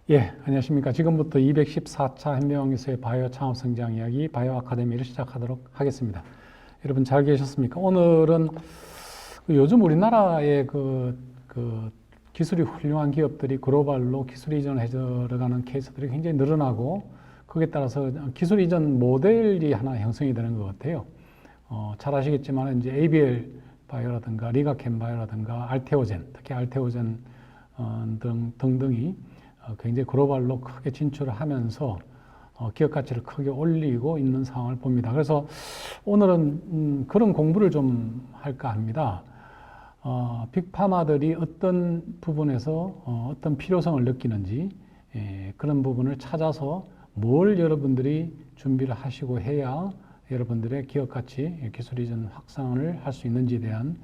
예, 안녕하십니까. 지금부터 214차 현명에서의 바이오 창업 성장 이야기, 바이오 아카데미를 시작하도록 하겠습니다. 여러분 잘 계셨습니까? 오늘은 요즘 우리나라의 기술이 훌륭한 기업들이 글로벌로 기술 이전을 해들어가는 케이스들이 굉장히 늘어나고, 거기에 따라서 기술 이전 모델이 하나 형성이 되는 것 같아요. 잘 아시겠지만 이제 ABL 바이오라든가 리가캠 바이오라든가 알테오젠, 특히 알테오젠 등등이 굉장히 글로벌로 크게 진출을 하면서 기업 가치를 크게 올리고 있는 상황을 봅니다. 그래서 오늘은 그런 공부를 좀 할까 합니다. 빅파마들이 어떤 부분에서 어떤 필요성을 느끼는지, 그런 부분을 찾아서 뭘 여러분들이 준비를 하시고 해야 여러분들의 기업 가치, 기술 이전 확산을 할 수 있는지에 대한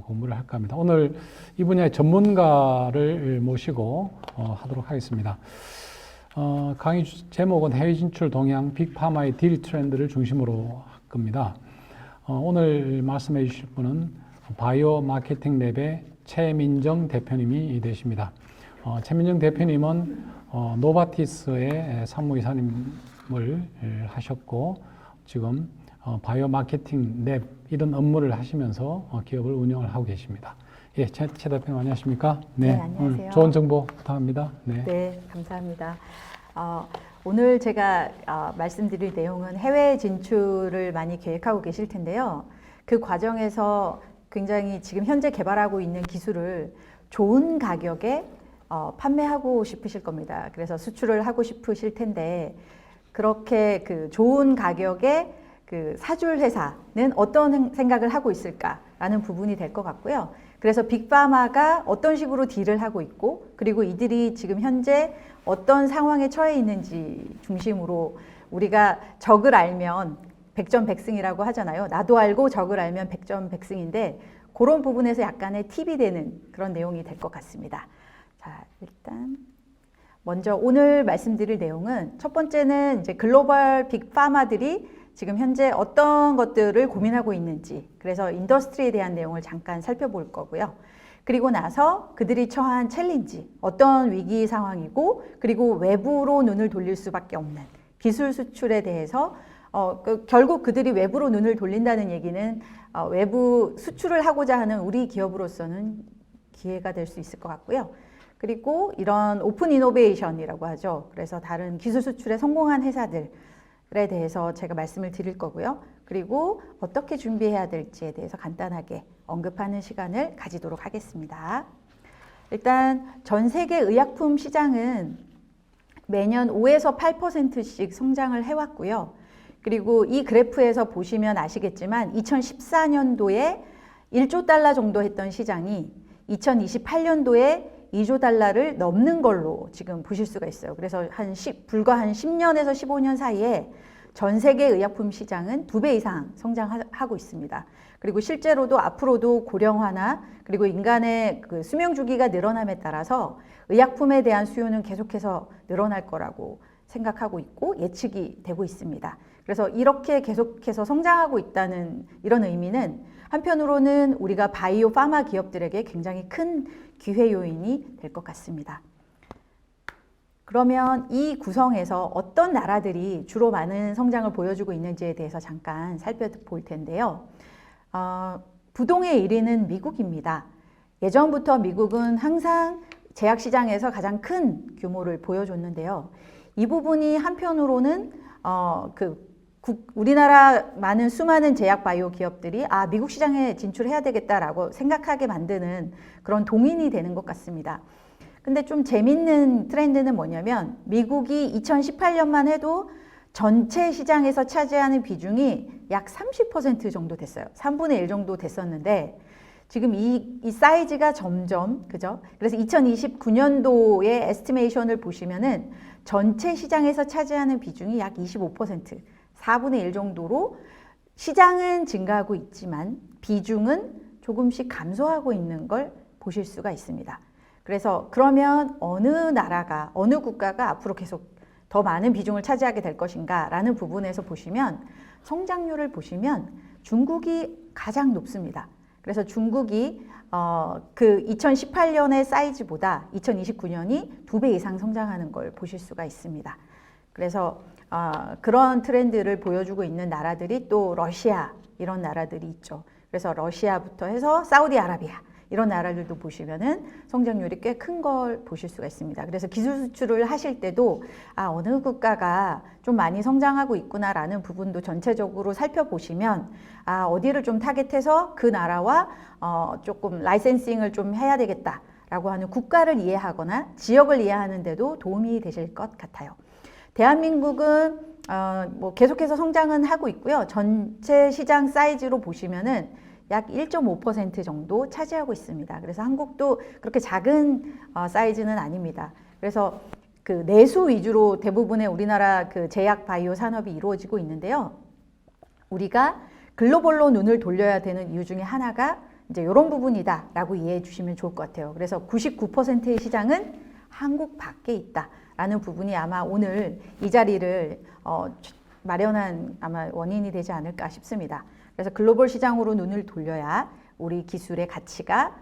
공부를 할까 합니다. 오늘 이 분야의 전문가를 모시고 하도록 하겠습니다. 강의 제목은 해외 진출 동향 빅파마의 딜 트렌드를 중심으로 할 겁니다. 오늘 말씀해 주실 분은 바이오 마케팅 랩의 최민정 대표님이 되십니다. 최민정 대표님은 노바티스의 상무이사님을 하셨고, 지금 바이오 마케팅 랩 이런 업무를 하시면서 기업을 운영을 하고 계십니다. 예, 최 대표님 안녕하십니까? 네, 안녕하세요. 좋은 정보 부탁합니다. 네, 감사합니다. 오늘 제가 말씀드릴 내용은 해외 진출을 많이 계획하고 계실 텐데요. 그 과정에서 굉장히 지금 현재 개발하고 있는 기술을 좋은 가격에 판매하고 싶으실 겁니다. 그래서 수출을 하고 싶으실 텐데, 그렇게 그 좋은 가격에 그 사줄 회사는 어떤 생각을 하고 있을까라는 부분이 될 것 같고요. 그래서 빅파마가 어떤 식으로 딜을 하고 있고, 그리고 이들이 지금 현재 어떤 상황에 처해 있는지 중심으로, 우리가 적을 알면 백전백승이라고 하잖아요. 나도 알고 적을 알면 백전백승인데, 그런 부분에서 약간의 팁이 되는 그런 내용이 될 것 같습니다. 자, 일단 먼저 오늘 말씀드릴 내용은, 첫 번째는 이제 글로벌 빅파마들이 지금 현재 어떤 것들을 고민하고 있는지, 그래서 인더스트리에 대한 내용을 잠깐 살펴볼 거고요. 그리고 나서 그들이 처한 챌린지, 어떤 위기 상황이고, 그리고 외부로 눈을 돌릴 수밖에 없는 기술 수출에 대해서 결국 그들이 외부로 눈을 돌린다는 얘기는 외부 수출을 하고자 하는 우리 기업으로서는 기회가 될 수 있을 것 같고요. 그리고 이런 오픈 이노베이션이라고 하죠. 그래서 다른 기술 수출에 성공한 회사들에 대해서 제가 말씀을 드릴 거고요. 그리고 어떻게 준비해야 될지에 대해서 간단하게 언급하는 시간을 가지도록 하겠습니다. 일단 전 세계 의약품 시장은 매년 5에서 8%씩 성장을 해왔고요. 그리고 이 그래프에서 보시면 아시겠지만 2014년도에 1조 달러 정도 했던 시장이 2028년도에 2조 달러를 넘는 걸로 지금 보실 수가 있어요. 그래서 불과 한 10년에서 15년 사이에 전 세계 의약품 시장은 2배 이상 성장하고 있습니다. 그리고 실제로도 앞으로도 고령화나 그리고 인간의 그 수명 주기가 늘어남에 따라서 의약품에 대한 수요는 계속해서 늘어날 거라고 생각하고 있고 예측이 되고 있습니다. 그래서 이렇게 계속해서 성장하고 있다는 이런 의미는, 한편으로는 우리가 바이오 파마 기업들에게 굉장히 큰 기회 요인이 될 것 같습니다. 그러면 이 구성에서 어떤 나라들이 주로 많은 성장을 보여주고 있는지에 대해서 잠깐 살펴볼 텐데요. 부동의 1위는 미국입니다. 예전부터 미국은 항상 제약 시장에서 가장 큰 규모를 보여줬는데요. 이 부분이 한편으로는 우리나라 수많은 제약 바이오 기업들이 미국 시장에 진출해야 되겠다라고 생각하게 만드는 그런 동인이 되는 것 같습니다. 근데 좀 재밌는 트렌드는 뭐냐면, 미국이 2018년만 해도 전체 시장에서 차지하는 비중이 약 30% 정도 됐어요. 3분의 1 정도 됐었는데, 지금 이 사이즈가 점점, 그죠? 그래서 2029년도의 에스티메이션을 보시면은 전체 시장에서 차지하는 비중이 약 25%, 4분의 1 정도로 시장은 증가하고 있지만 비중은 조금씩 감소하고 있는 걸 보실 수가 있습니다. 그래서 그러면 어느 국가가 앞으로 계속 더 많은 비중을 차지하게 될 것인가 라는 부분에서 보시면, 성장률을 보시면 중국이 가장 높습니다. 그래서 중국이 그 2018년의 사이즈보다 2029년이 2배 이상 성장하는 걸 보실 수가 있습니다. 그래서 그런 트렌드를 보여주고 있는 나라들이 또 러시아 이런 나라들이 있죠. 그래서 러시아부터 해서 사우디아라비아 이런 나라들도 보시면은 성장률이 꽤 큰 걸 보실 수가 있습니다. 그래서 기술 수출을 하실 때도 어느 국가가 좀 많이 성장하고 있구나라는 부분도 전체적으로 살펴보시면 어디를 좀 타겟해서 그 나라와 조금 라이센싱을 좀 해야 되겠다라고 하는 국가를 이해하거나 지역을 이해하는 데도 도움이 되실 것 같아요. 대한민국은 뭐 계속해서 성장은 하고 있고요. 전체 시장 사이즈로 보시면은 약 1.5% 정도 차지하고 있습니다. 그래서 한국도 그렇게 작은 사이즈는 아닙니다. 그래서 그 내수 위주로 대부분의 우리나라 그 제약 바이오 산업이 이루어지고 있는데요. 우리가 글로벌로 눈을 돌려야 되는 이유 중에 하나가 이제 이런 부분이다라고 이해해 주시면 좋을 것 같아요. 그래서 99%의 시장은 한국 밖에 있다라는 부분이 아마 오늘 이 자리를 마련한 아마 원인이 되지 않을까 싶습니다. 그래서 글로벌 시장으로 눈을 돌려야 우리 기술의 가치가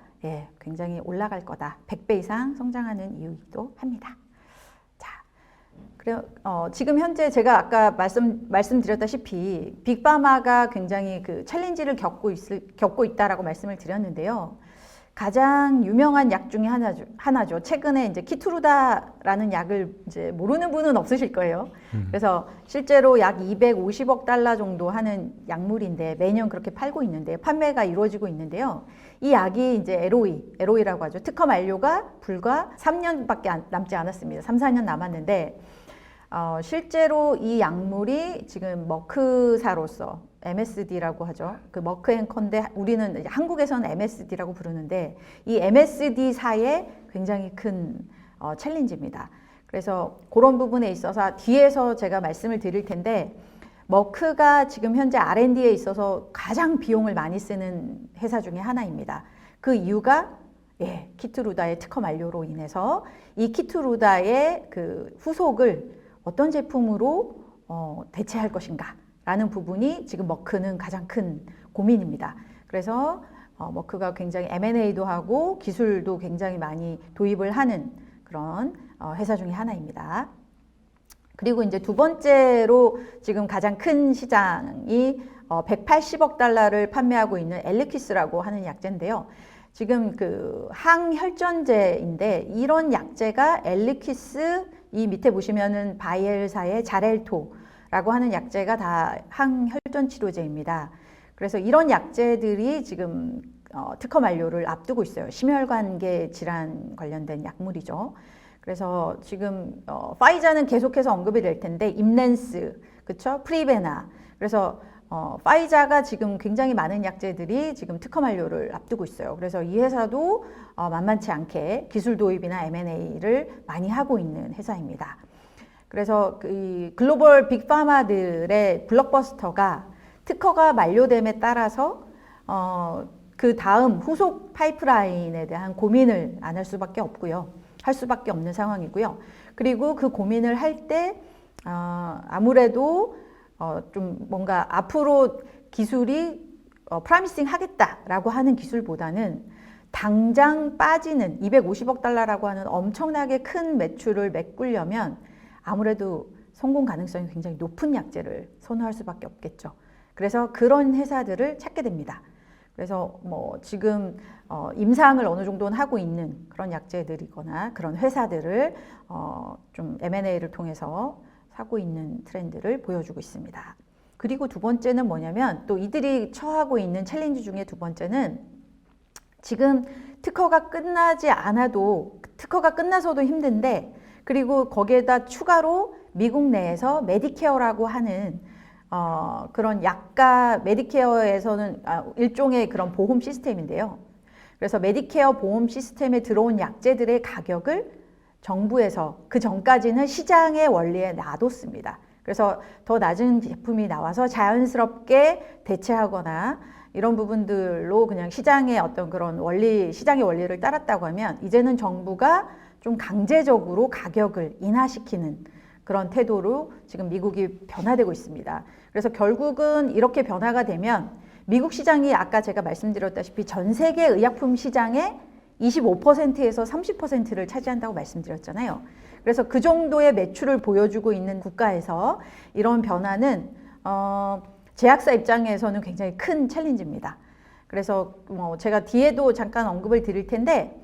굉장히 올라갈 거다. 100배 이상 성장하는 이유이기도 합니다. 자, 그래 지금 현재 제가 아까 말씀드렸다시피 빅파마가 굉장히 그 챌린지를 겪고 있다라고 말씀을 드렸는데요. 가장 유명한 약 중에 하나죠. 최근에 이제 키투루다라는 약을 이제 모르는 분은 없으실 거예요. 그래서 실제로 약 250억 달러 정도 하는 약물인데 매년 그렇게 팔고 있는데 판매가 이루어지고 있는데요. 이 약이 이제 LOE라고 하죠. 특허 만료가 불과 3년밖에 남지 않았습니다. 3, 4년 남았는데 실제로 이 약물이 지금 머크사로서 MSD라고 하죠. 그 머크앤컨데 우리는 한국에서는 MSD라고 부르는데 이 MSD사의 굉장히 큰 챌린지입니다. 그래서 그런 부분에 있어서 뒤에서 제가 말씀을 드릴 텐데 머크가 지금 현재 R&D에 있어서 가장 비용을 많이 쓰는 회사 중에 하나입니다. 그 이유가 키투루다의 특허 만료로 인해서 이 키투루다의 그 후속을 어떤 제품으로 대체할 것인가 라는 부분이 지금 머크는 가장 큰 고민입니다. 그래서 머크가 굉장히 M&A도 하고 기술도 굉장히 많이 도입을 하는 그런 회사 중에 하나입니다. 그리고 이제 두 번째로 지금 가장 큰 시장이 180억 달러를 판매하고 있는 엘리퀴스라고 하는 약제인데요. 지금 그 항혈전제인데 이런 약제가 엘리퀴스 이 밑에 보시면은 바이엘사의 자렐토라고 하는 약제가 다 항혈전 치료제입니다. 그래서 이런 약제들이 지금 특허 만료를 앞두고 있어요. 심혈관계 질환 관련된 약물이죠. 그래서 지금 파이자는 계속해서 언급이 될 텐데 임렌스, 그쵸? 프리베나. 그래서 파이자가 지금 굉장히 많은 약제들이 지금 특허 만료를 앞두고 있어요. 그래서 이 회사도 만만치 않게 기술 도입이나 M&A를 많이 하고 있는 회사입니다. 그래서 이 글로벌 빅파마들의 블록버스터가 특허가 만료됨에 따라서 그 다음 후속 파이프라인에 대한 고민을 안 할 수밖에 없고요. 할 수밖에 없는 상황이고요. 그리고 그 고민을 할 때 아무래도 좀 뭔가 앞으로 기술이 프라미싱 하겠다라고 하는 기술보다는 당장 빠지는 250억 달러라고 하는 엄청나게 큰 매출을 메꾸려면 아무래도 성공 가능성이 굉장히 높은 약제를 선호할 수밖에 없겠죠. 그래서 그런 회사들을 찾게 됩니다. 그래서 뭐 지금 임상을 어느 정도는 하고 있는 그런 약제들이거나 그런 회사들을 좀 M&A를 통해서 사고 있는 트렌드를 보여주고 있습니다. 그리고 두 번째는 뭐냐면 또 이들이 처하고 있는 챌린지 중에 두 번째는 지금 특허가 끝나지 않아도 특허가 끝나서도 힘든데 그리고 거기에다 추가로 미국 내에서 메디케어라고 하는 그런 약가 메디케어에서는 일종의 그런 보험 시스템인데요. 그래서 메디케어 보험 시스템에 들어온 약제들의 가격을 정부에서 그 전까지는 시장의 원리에 놔뒀습니다. 그래서 더 낮은 제품이 나와서 자연스럽게 대체하거나 이런 부분들로 그냥 시장의 어떤 그런 시장의 원리를 따랐다고 하면 이제는 정부가 좀 강제적으로 가격을 인하시키는 그런 태도로 지금 미국이 변화되고 있습니다. 그래서 결국은 이렇게 변화가 되면 미국 시장이 아까 제가 말씀드렸다시피 전 세계 의약품 시장의 25%에서 30%를 차지한다고 말씀드렸잖아요. 그래서 그 정도의 매출을 보여주고 있는 국가에서 이런 변화는 제약사 입장에서는 굉장히 큰 챌린지입니다. 그래서 제가 뒤에도 잠깐 언급을 드릴 텐데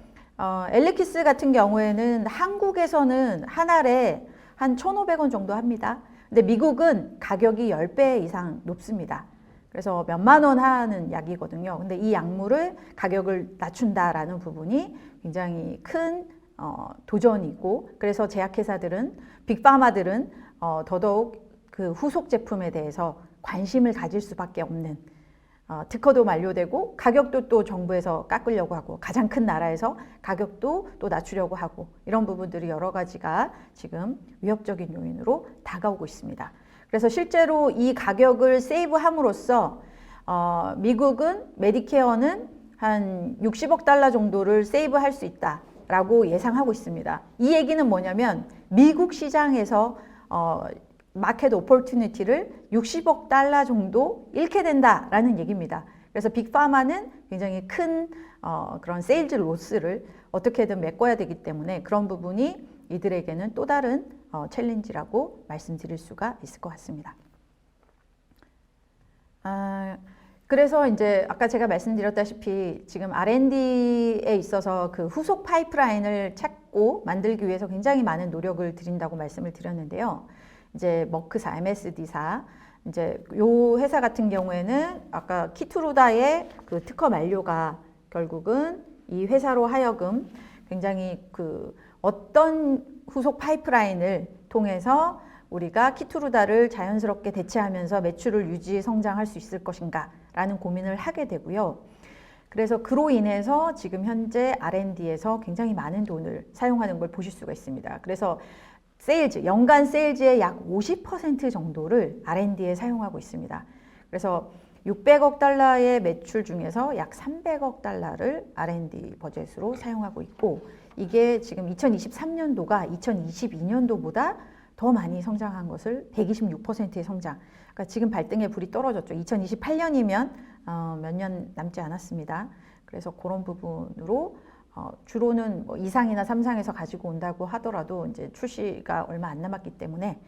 엘리키스 같은 경우에는 한국에서는 한 알에 한 1,500원 정도 합니다. 근데 미국은 가격이 10배 이상 높습니다. 그래서 몇만 원 하는 약이거든요. 근데 이 약물을 가격을 낮춘다라는 부분이 굉장히 큰 도전이고, 그래서 제약회사들은, 빅파마들은 더더욱 그 후속 제품에 대해서 관심을 가질 수밖에 없는, 특허도 만료되고 가격도 또 정부에서 깎으려고 하고 가장 큰 나라에서 가격도 또 낮추려고 하고, 이런 부분들이 여러 가지가 지금 위협적인 요인으로 다가오고 있습니다. 그래서 실제로 이 가격을 세이브함으로써 미국은 메디케어는 한 60억 달러 정도를 세이브할 수 있다라고 예상하고 있습니다. 이 얘기는 뭐냐면 미국 시장에서 마켓 오퍼튜니티를 60억 달러 정도 잃게 된다라는 얘기입니다. 그래서 빅파마는 굉장히 큰 그런 세일즈 로스를 어떻게든 메꿔야 되기 때문에 그런 부분이 이들에게는 또 다른 챌린지라고 말씀드릴 수가 있을 것 같습니다. 그래서 이제 아까 제가 말씀드렸다시피 지금 R&D에 있어서 그 후속 파이프라인을 찾고 만들기 위해서 굉장히 많은 노력을 들인다고 말씀을 드렸는데요. 이제 머크사, MSD사, 이제 요 회사 같은 경우에는 아까 키투루다의 그 특허 만료가 결국은 이 회사로 하여금 굉장히 그 어떤 후속 파이프라인을 통해서 우리가 키투루다를 자연스럽게 대체하면서 매출을 유지 성장할 수 있을 것인가 라는 고민을 하게 되고요. 그래서 그로 인해서 지금 현재 R&D에서 굉장히 많은 돈을 사용하는 걸 보실 수가 있습니다. 그래서 세일즈, 연간 세일즈의 약 50% 정도를 R&D에 사용하고 있습니다. 그래서 600억 달러의 매출 중에서 약 300억 달러를 R&D 버젯으로 사용하고 있고, 이게 지금 2023년도가 2022년도보다 더 많이 성장한 것을 126%의 성장. 그러니까 지금 발등에 불이 떨어졌죠. 2028년이면 몇 년 남지 않았습니다. 그래서 그런 부분으로 주로는 뭐 2상이나 3상에서 가지고 온다고 하더라도 이제 출시가 얼마 안 남았기 때문에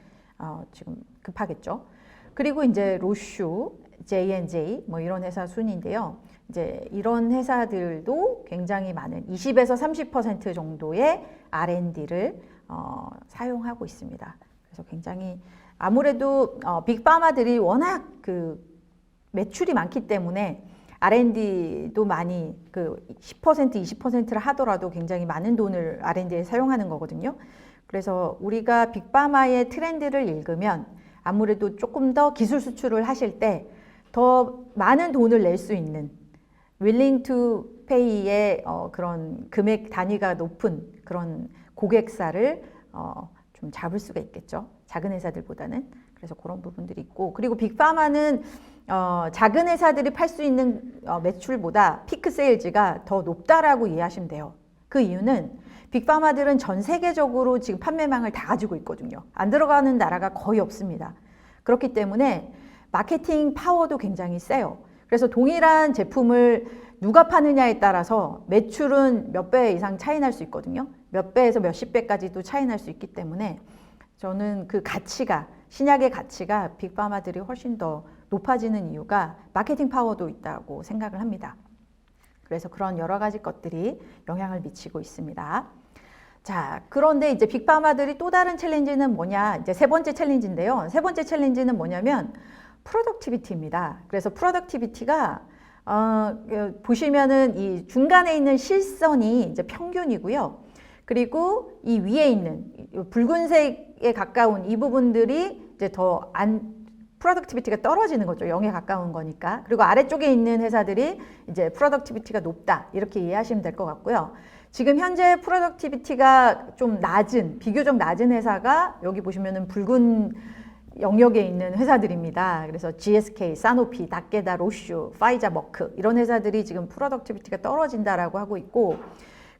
지금 급하겠죠. 그리고 이제 로슈, J&J 뭐 이런 회사 순인데요. 이제 이런 회사들도 굉장히 많은 20에서 30% 정도의 R&D를 사용하고 있습니다. 그래서 굉장히 아무래도 빅파마들이 워낙 그 매출이 많기 때문에 R&D도 많이 그 10%, 20%를 하더라도 굉장히 많은 돈을 R&D에 사용하는 거거든요. 그래서 우리가 빅파마의 트렌드를 읽으면 아무래도 조금 더 기술 수출을 하실 때 더 많은 돈을 낼 수 있는 willing to pay의 그런 금액 단위가 높은 그런 고객사를 좀 잡을 수가 있겠죠. 작은 회사들보다는. 그래서 그런 부분들이 있고, 그리고 빅파마는 작은 회사들이 팔 수 있는 매출보다 피크 세일즈가 더 높다라고 이해하시면 돼요. 그 이유는 빅파마들은 전 세계적으로 지금 판매망을 다 가지고 있거든요. 안 들어가는 나라가 거의 없습니다. 그렇기 때문에 마케팅 파워도 굉장히 세요. 그래서 동일한 제품을 누가 파느냐에 따라서 매출은 몇 배 이상 차이 날 수 있거든요. 몇 배에서 몇십 배까지도 차이 날 수 있기 때문에 저는 그 가치가, 신약의 가치가 빅파마들이 훨씬 더 높아지는 이유가 마케팅 파워도 있다고 생각을 합니다. 그래서 그런 여러 가지 것들이 영향을 미치고 있습니다. 자, 그런데 이제 빅파마들이 또 다른 챌린지는 뭐냐? 이제 세 번째 챌린지인데요. 세 번째 챌린지는 뭐냐면 프로덕티비티입니다. 그래서 프로덕티비티가 보시면은 이 중간에 있는 실선이 이제 평균이고요. 그리고 이 위에 있는 붉은색에 가까운 이 부분들이 이제 더 프로덕티비티가 떨어지는 거죠. 0에 가까운 거니까. 그리고 아래쪽에 있는 회사들이 이제 프로덕티비티가 높다. 이렇게 이해하시면 될 것 같고요. 지금 현재 프로덕티비티가 좀 낮은, 비교적 낮은 회사가 여기 보시면은 붉은 영역에 있는 회사들입니다. 그래서 GSK, 사노피, 다케다, 로슈, 파이자, 머크 이런 회사들이 지금 프로덕티비티가 떨어진다라고 하고 있고,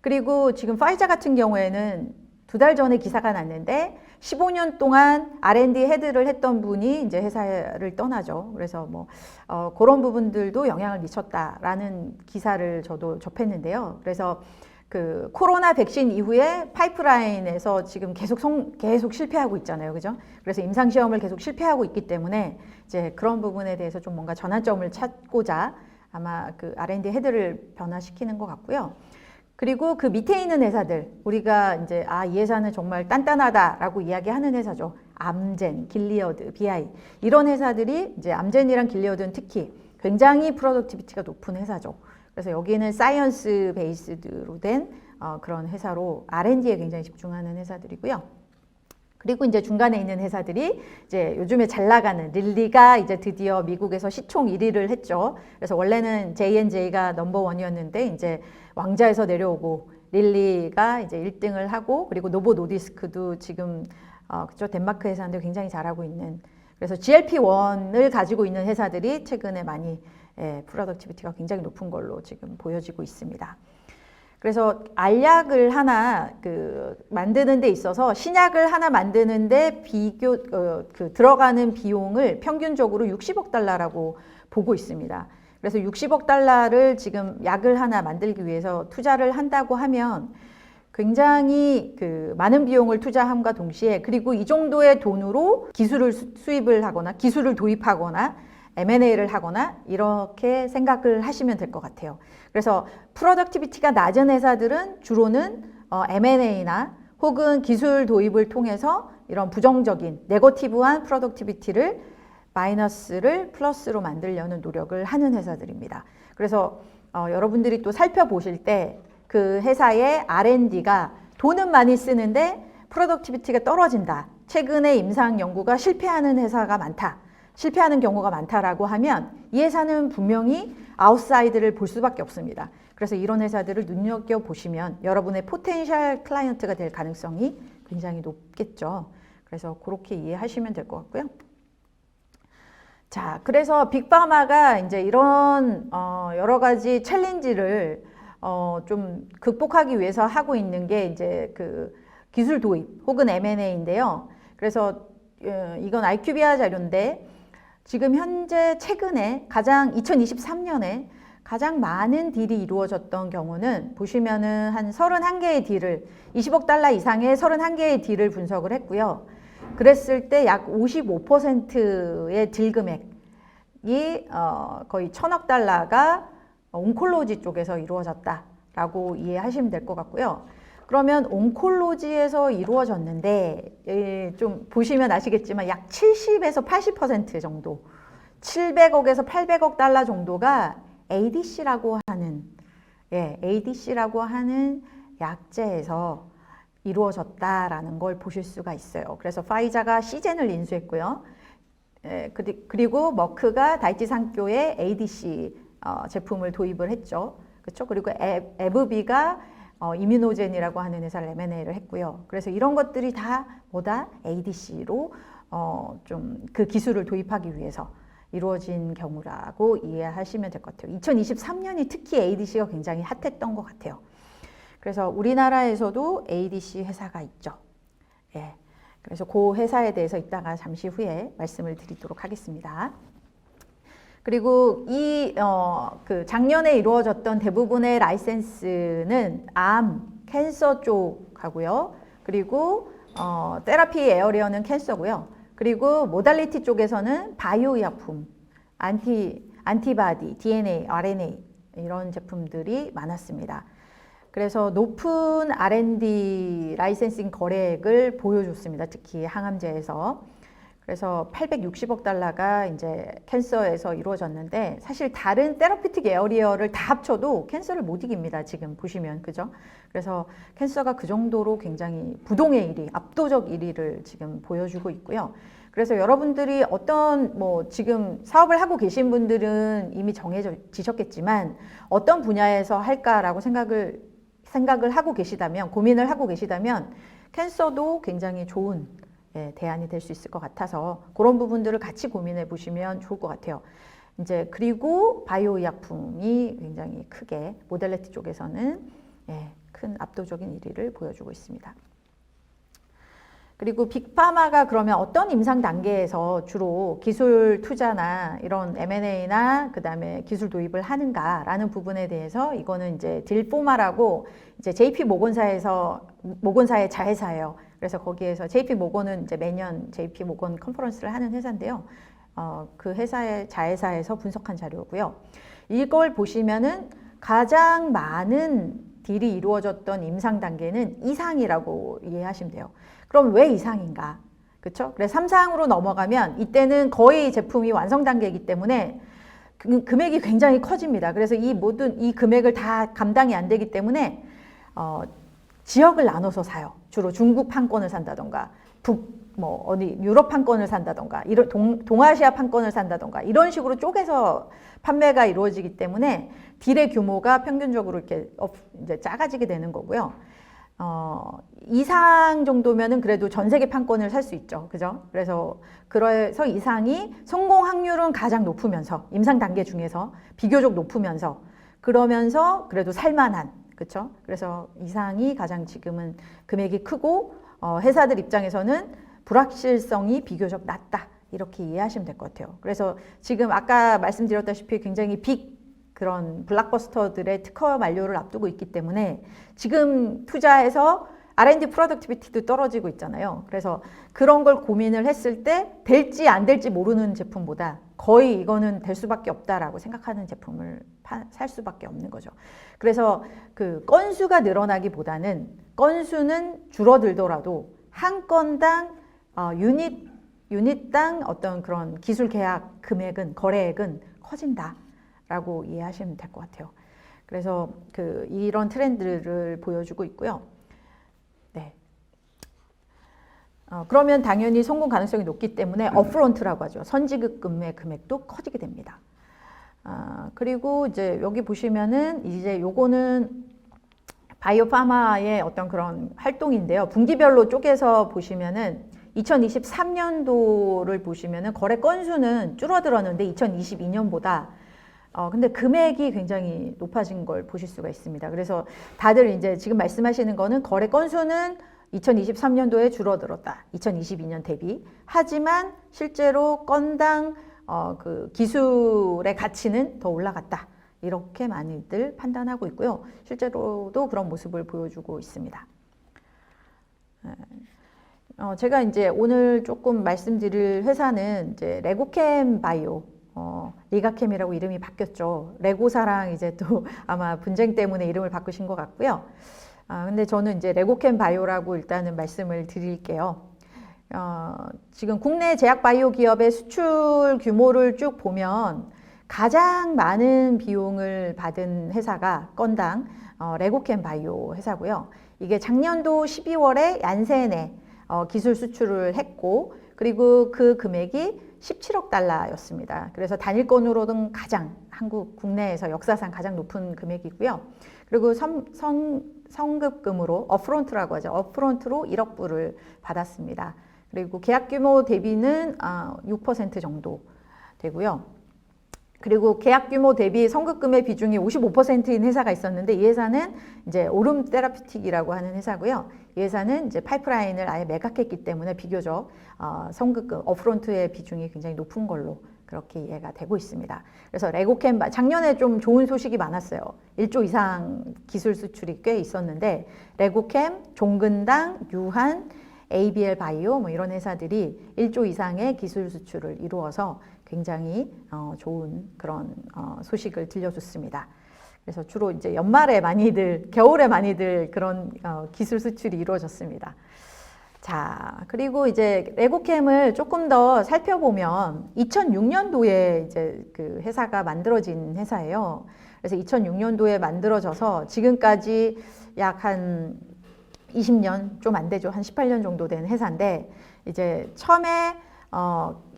그리고 지금 파이자 같은 경우에는 2달 전에 기사가 났는데 15년 동안 R&D 헤드를 했던 분이 이제 회사를 떠나죠. 그래서 뭐 그런 부분들도 영향을 미쳤다라는 기사를 저도 접했는데요. 그래서 그 코로나 백신 이후에 파이프라인에서 지금 계속 실패하고 있잖아요. 그죠? 그래서 임상 시험을 계속 실패하고 있기 때문에 이제 그런 부분에 대해서 좀 뭔가 전환점을 찾고자 아마 그 R&D 헤드를 변화시키는 것 같고요. 그리고 그 밑에 있는 회사들, 우리가 이제 이 회사는 정말 단단하다라고 이야기하는 회사죠. 암젠, 길리어드, BI 이런 회사들이 이제 암젠이랑 길리어드는 특히 굉장히 프로덕티비티가 높은 회사죠. 그래서 여기는 사이언스 베이스드로 된 그런 회사로 R&D에 굉장히 집중하는 회사들이고요. 그리고 이제 중간에 있는 회사들이 이제 요즘에 잘 나가는 릴리가 이제 드디어 미국에서 시총 1위를 했죠. 그래서 원래는 J&J가 넘버원이었는데 이제 왕자에서 내려오고 릴리가 이제 1등을 하고 그리고 노보 노디스크도 지금 그죠 덴마크 회사인데 굉장히 잘하고 있는 그래서 GLP-1을 가지고 있는 회사들이 최근에 많이 프로덕티비티가 굉장히 높은 걸로 지금 보여지고 있습니다. 그래서 알약을 하나 만드는 데 있어서 신약을 하나 만드는데 들어가는 비용을 평균적으로 60억 달러라고 보고 있습니다. 그래서 60억 달러를 지금 약을 하나 만들기 위해서 투자를 한다고 하면 굉장히 많은 비용을 투자함과 동시에 그리고 이 정도의 돈으로 기술을 수입을 하거나 기술을 도입하거나 M&A를 하거나 이렇게 생각을 하시면 될 것 같아요. 그래서 프로덕티비티가 낮은 회사들은 주로는 M&A나 혹은 기술 도입을 통해서 이런 부정적인 네거티브한 프로덕티비티를 마이너스를 플러스로 만들려는 노력을 하는 회사들입니다. 그래서 여러분들이 또 살펴보실 때 그 회사의 R&D가 돈은 많이 쓰는데 프로덕티비티가 떨어진다. 최근에 임상 연구가 실패하는 회사가 많다. 실패하는 경우가 많다라고 하면 이 회사는 분명히 아웃사이드를 볼 수밖에 없습니다. 그래서 이런 회사들을 눈여겨보시면 여러분의 포텐셜 클라이언트가 될 가능성이 굉장히 높겠죠. 그래서 그렇게 이해하시면 될 것 같고요. 자, 그래서 빅파마가 이제 이런 여러 가지 챌린지를 좀 극복하기 위해서 하고 있는 게 이제 그 기술 도입 혹은 M&A인데요. 그래서 이건 IQVIA 자료인데 지금 현재 최근에 2023년에 가장 많은 딜이 이루어졌던 경우는 보시면은 한 31개의 딜을 20억 달러 이상의 31개의 딜을 분석을 했고요. 그랬을 때 약 55%의 딜 금액이 거의 1,000억 달러가 온콜로지 쪽에서 이루어졌다라고 이해하시면 될 것 같고요. 그러면 온콜로지에서 이루어졌는데 좀 보시면 아시겠지만 약 70에서 80% 정도 700억에서 800억 달러 정도가 ADC라고 하는 ADC라고 하는 약제에서 이루어졌다라는 걸 보실 수가 있어요. 그래서 파이자가 시젠을 인수했고요. 그리고 머크가 다이치 상교의 ADC 제품을 도입을 했죠. 그렇죠? 그리고 에브비가 이뮤노젠이라고 하는 회사를 M&A를 했고요. 그래서 이런 것들이 다 뭐다? ADC로 좀 그 기술을 도입하기 위해서 이루어진 경우라고 이해하시면 될 것 같아요. 2023년이 특히 ADC가 굉장히 핫했던 것 같아요. 그래서 우리나라에서도 ADC 회사가 있죠. 예. 그래서 그 회사에 대해서 이따가 잠시 후에 말씀을 드리도록 하겠습니다. 그리고 그 작년에 이루어졌던 대부분의 라이센스는 암, 캔서 쪽하고요. 그리고 테라피 에어리어는 캔서고요. 그리고 모달리티 쪽에서는 바이오 의약품, 안티바디, DNA, RNA 이런 제품들이 많았습니다. 그래서 높은 R&D 라이센싱 거래액을 보여줬습니다. 특히 항암제에서. 그래서 860억 달러가 이제 캔서에서 이루어졌는데 사실 다른 테라피틱 에어리어를 다 합쳐도 캔서를 못 이깁니다. 지금 보시면 그죠? 그래서 캔서가 그 정도로 굉장히 부동의 1위, 압도적 1위를 지금 보여주고 있고요. 그래서 여러분들이 지금 사업을 하고 계신 분들은 이미 정해지셨겠지만 어떤 분야에서 할까라고 생각을 하고 계시다면, 고민을 하고 계시다면 캔서도 굉장히 좋은 대안이 될 수 있을 것 같아서 그런 부분들을 같이 고민해 보시면 좋을 것 같아요. 이제 그리고 바이오 의약품이 굉장히 크게 모델리티 쪽에서는 큰 압도적인 1위를 보여주고 있습니다. 그리고 빅파마가 그러면 어떤 임상 단계에서 주로 기술 투자나 이런 M&A나 그다음에 기술 도입을 하는가라는 부분에 대해서 이거는 이제 딜포마라고 이제 JP 모건사의 자회사예요. 그래서 거기에서 JP 모건은 이제 매년 JP 모건 컨퍼런스를 하는 회사인데요. 그 회사의 자회사에서 분석한 자료고요. 이걸 보시면은 가장 많은 딜이 이루어졌던 임상 단계는 2상이라고 이해하시면 돼요. 그럼 왜 2상인가? 그렇죠? 그래서 3상으로 넘어가면 이때는 거의 제품이 완성 단계이기 때문에 금액이 굉장히 커집니다. 그래서 이 모든 이 금액을 다 감당이 안 되기 때문에 지역을 나눠서 사요. 주로 중국 판권을 산다던가 어디 유럽 판권을 산다던가 이런 동아시아 판권을 산다던가 이런 식으로 쪼개서 판매가 이루어지기 때문에 딜의 규모가 평균적으로 이렇게 이제 작아지게 되는 거고요. 이상 정도면은 그래도 전 세계 판권을 살 수 있죠. 그죠? 그래서 이상이 성공 확률은 가장 높으면서 임상 단계 중에서 비교적 높으면서 그러면서 그래도 살만한 그렇죠? 그래서 이상이 가장 지금은 금액이 크고 회사들 입장에서는 불확실성이 비교적 낮다. 이렇게 이해하시면 될 것 같아요. 그래서 지금 아까 말씀드렸다시피 굉장히 그런 블록버스터들의 특허 만료를 앞두고 있기 때문에 지금 투자해서 R&D 프로덕티비티도 떨어지고 있잖아요. 그래서 그런 걸 고민을 했을 때 될지 안 될지 모르는 제품보다 거의 이거는 될 수밖에 없다라고 생각하는 제품을 살 수밖에 없는 거죠. 그래서 그 건수가 늘어나기보다는 건수는 줄어들더라도 한 건당 유닛당 어떤 그런 기술 계약 금액은 거래액은 커진다라고 이해하시면 될 것 같아요. 그래서 이런 트렌드를 보여주고 있고요. 네. 그러면 당연히 성공 가능성이 높기 때문에 업프론트라고 하죠. 선지급금의 금액도 커지게 됩니다. 그리고 이제 여기 보시면은 이제 요거는 바이오파마의 어떤 그런 활동인데요. 분기별로 쪼개서 보시면은 2023년도를 보시면은 거래 건수는 줄어들었는데 2022년보다 근데 금액이 굉장히 높아진 걸 보실 수가 있습니다. 그래서 다들 이제 지금 말씀하시는 거는 거래 건수는 2023년도에 줄어들었다. 2022년 대비. 하지만 실제로 건당 그 기술의 가치는 더 올라갔다. 이렇게 많이들 판단하고 있고요. 실제로도 그런 모습을 보여주고 있습니다. 제가 이제 오늘 조금 말씀드릴 회사는 이제 레고캠 바이오, 리가캠이라고 이름이 바뀌었죠. 레고사랑 이제 또 아마 분쟁 때문에 이름을 바꾸신 것 같고요. 근데 저는 이제 레고캠 바이오라고 일단은 말씀을 드릴게요. 지금 국내 제약 바이오 기업의 수출 규모를 쭉 보면 가장 많은 비용을 받은 회사가 건당 레고캠 바이오 회사고요. 이게 작년도 12월에 얀센에 기술 수출을 했고 그리고 그 금액이 17억 달러였습니다. 그래서 단일건으로는 가장 한국 국내에서 역사상 가장 높은 금액이고요. 그리고 성급금으로 업프론트라고 하죠. 업프론트로 1억 불을 받았습니다. 그리고 계약 규모 대비는 6% 정도 되고요. 그리고 계약 규모 대비 성급금의 비중이 55%인 회사가 있었는데 이 회사는 이제 오름 테라피틱이라고 하는 회사고요. 이 회사는 이제 파이프라인을 아예 매각했기 때문에 비교적 성급금, 업프론트의 비중이 굉장히 높은 걸로 그렇게 이해가 되고 있습니다. 그래서 레고캠 작년에 좀 좋은 소식이 많았어요. 1조 이상 기술 수출이 꽤 있었는데 레고캠, 종근당, 유한, ABL 바이오 뭐 이런 회사들이 1조 이상의 기술 수출을 이루어서 굉장히 좋은 그런 소식을 들려줬습니다. 그래서 주로 이제 연말에 겨울에 많이들 그런 기술 수출이 이루어졌습니다. 자, 그리고 이제 레고캠을 조금 더 살펴보면 2006년도에 이제 그 회사가 만들어진 회사예요. 그래서 2006년도에 만들어져서 지금까지 약 한 20년 좀 안 되죠. 한 18년 정도 된 회사인데 이제 처음에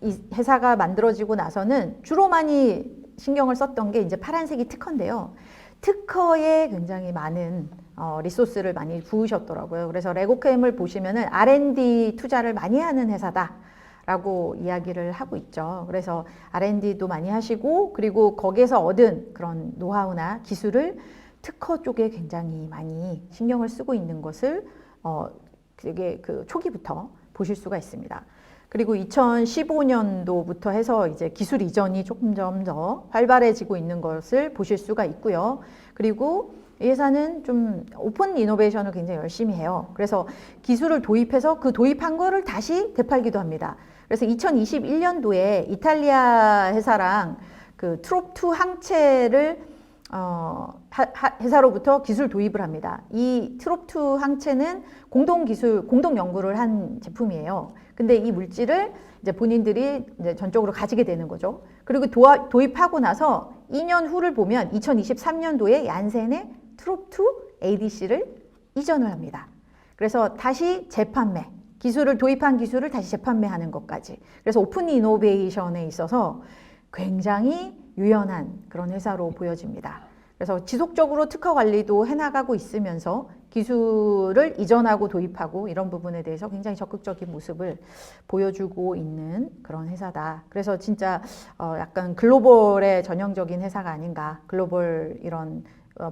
이 회사가 만들어지고 나서는 주로 많이 신경을 썼던 게 이제 파란색이 특허인데요. 특허에 굉장히 많은 리소스를 많이 부으셨더라고요. 그래서 레고캠을 보시면은 R&D 투자를 많이 하는 회사다라고 이야기를 하고 있죠. 그래서 R&D도 많이 하시고 그리고 거기에서 얻은 그런 노하우나 기술을 특허 쪽에 굉장히 많이 신경을 쓰고 있는 것을 되게 그 초기부터 보실 수가 있습니다. 그리고 2015년도부터 해서 이제 기술 이전이 조금 더 활발해지고 있는 것을 보실 수가 있고요. 그리고 이 회사는 좀 오픈 이노베이션을 굉장히 열심히 해요. 그래서 기술을 도입해서 그 도입한 거를 다시 되팔기도 합니다. 그래서 2021년도에 이탈리아 회사랑 그 트롭2 항체를 회사로부터 기술 도입을 합니다. 이 트롭2 항체는 공동 연구를 한 제품이에요. 근데 이 물질을 이제 본인들이 이제 전적으로 가지게 되는 거죠. 그리고 도입하고 나서 2년 후를 보면 2023년도에 얀센에 트롭2 ADC를 이전을 합니다. 그래서 다시 재판매, 기술을 도입한 기술을 다시 재판매하는 것까지. 그래서 오픈 이노베이션에 있어서 굉장히 유연한 그런 회사로 보여집니다. 그래서 지속적으로 특허 관리도 해나가고 있으면서 기술을 이전하고 도입하고 이런 부분에 대해서 굉장히 적극적인 모습을 보여주고 있는 그런 회사다. 그래서 진짜 약간 글로벌의 전형적인 회사가 아닌가, 글로벌 이런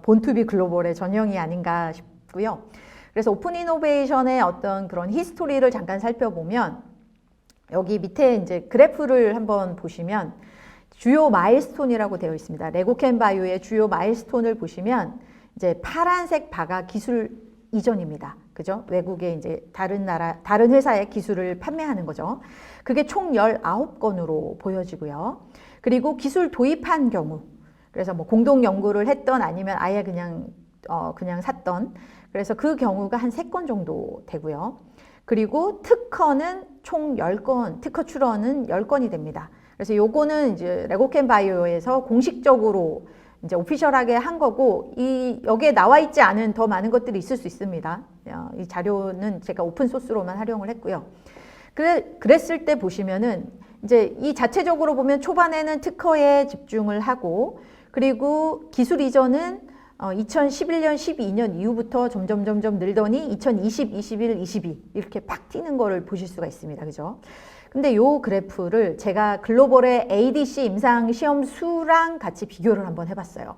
본투비 글로벌의 전형이 아닌가 싶고요. 그래서 오픈 이노베이션의 어떤 그런 히스토리를 잠깐 살펴보면 여기 밑에 이제 그래프를 한번 보시면 주요 마일스톤이라고 되어 있습니다. 레고캠 바이오의 주요 마일스톤을 보시면 이제 파란색 바가 기술 이전입니다. 그죠? 외국의 이제 다른 회사의 기술을 판매하는 거죠. 그게 총 19건으로 보여지고요. 그리고 기술 도입한 경우, 그래서 뭐 공동 연구를 했던 아니면 아예 그냥 샀던, 그래서 그 경우가 한 3건 정도 되고요. 그리고 특허는 총 10건, 특허 출원은 10건이 됩니다. 그래서 요거는 이제 레고캠 바이오에서 공식적으로 이제 오피셜하게 한 거고, 여기에 나와 있지 않은 더 많은 것들이 있을 수 있습니다. 이 자료는 제가 오픈 소스로만 활용을 했고요. 그랬을 때 보시면은 이제 이 자체적으로 보면 초반에는 특허에 집중을 하고, 그리고 기술 이전은 2011년, 12년 이후부터 점점 늘더니 2020, 21, 22 이렇게 팍 튀는 거를 보실 수가 있습니다. 그죠? 근데 요 그래프를 제가 글로벌의 ADC 임상 시험 수랑 같이 비교를 한번 해봤어요.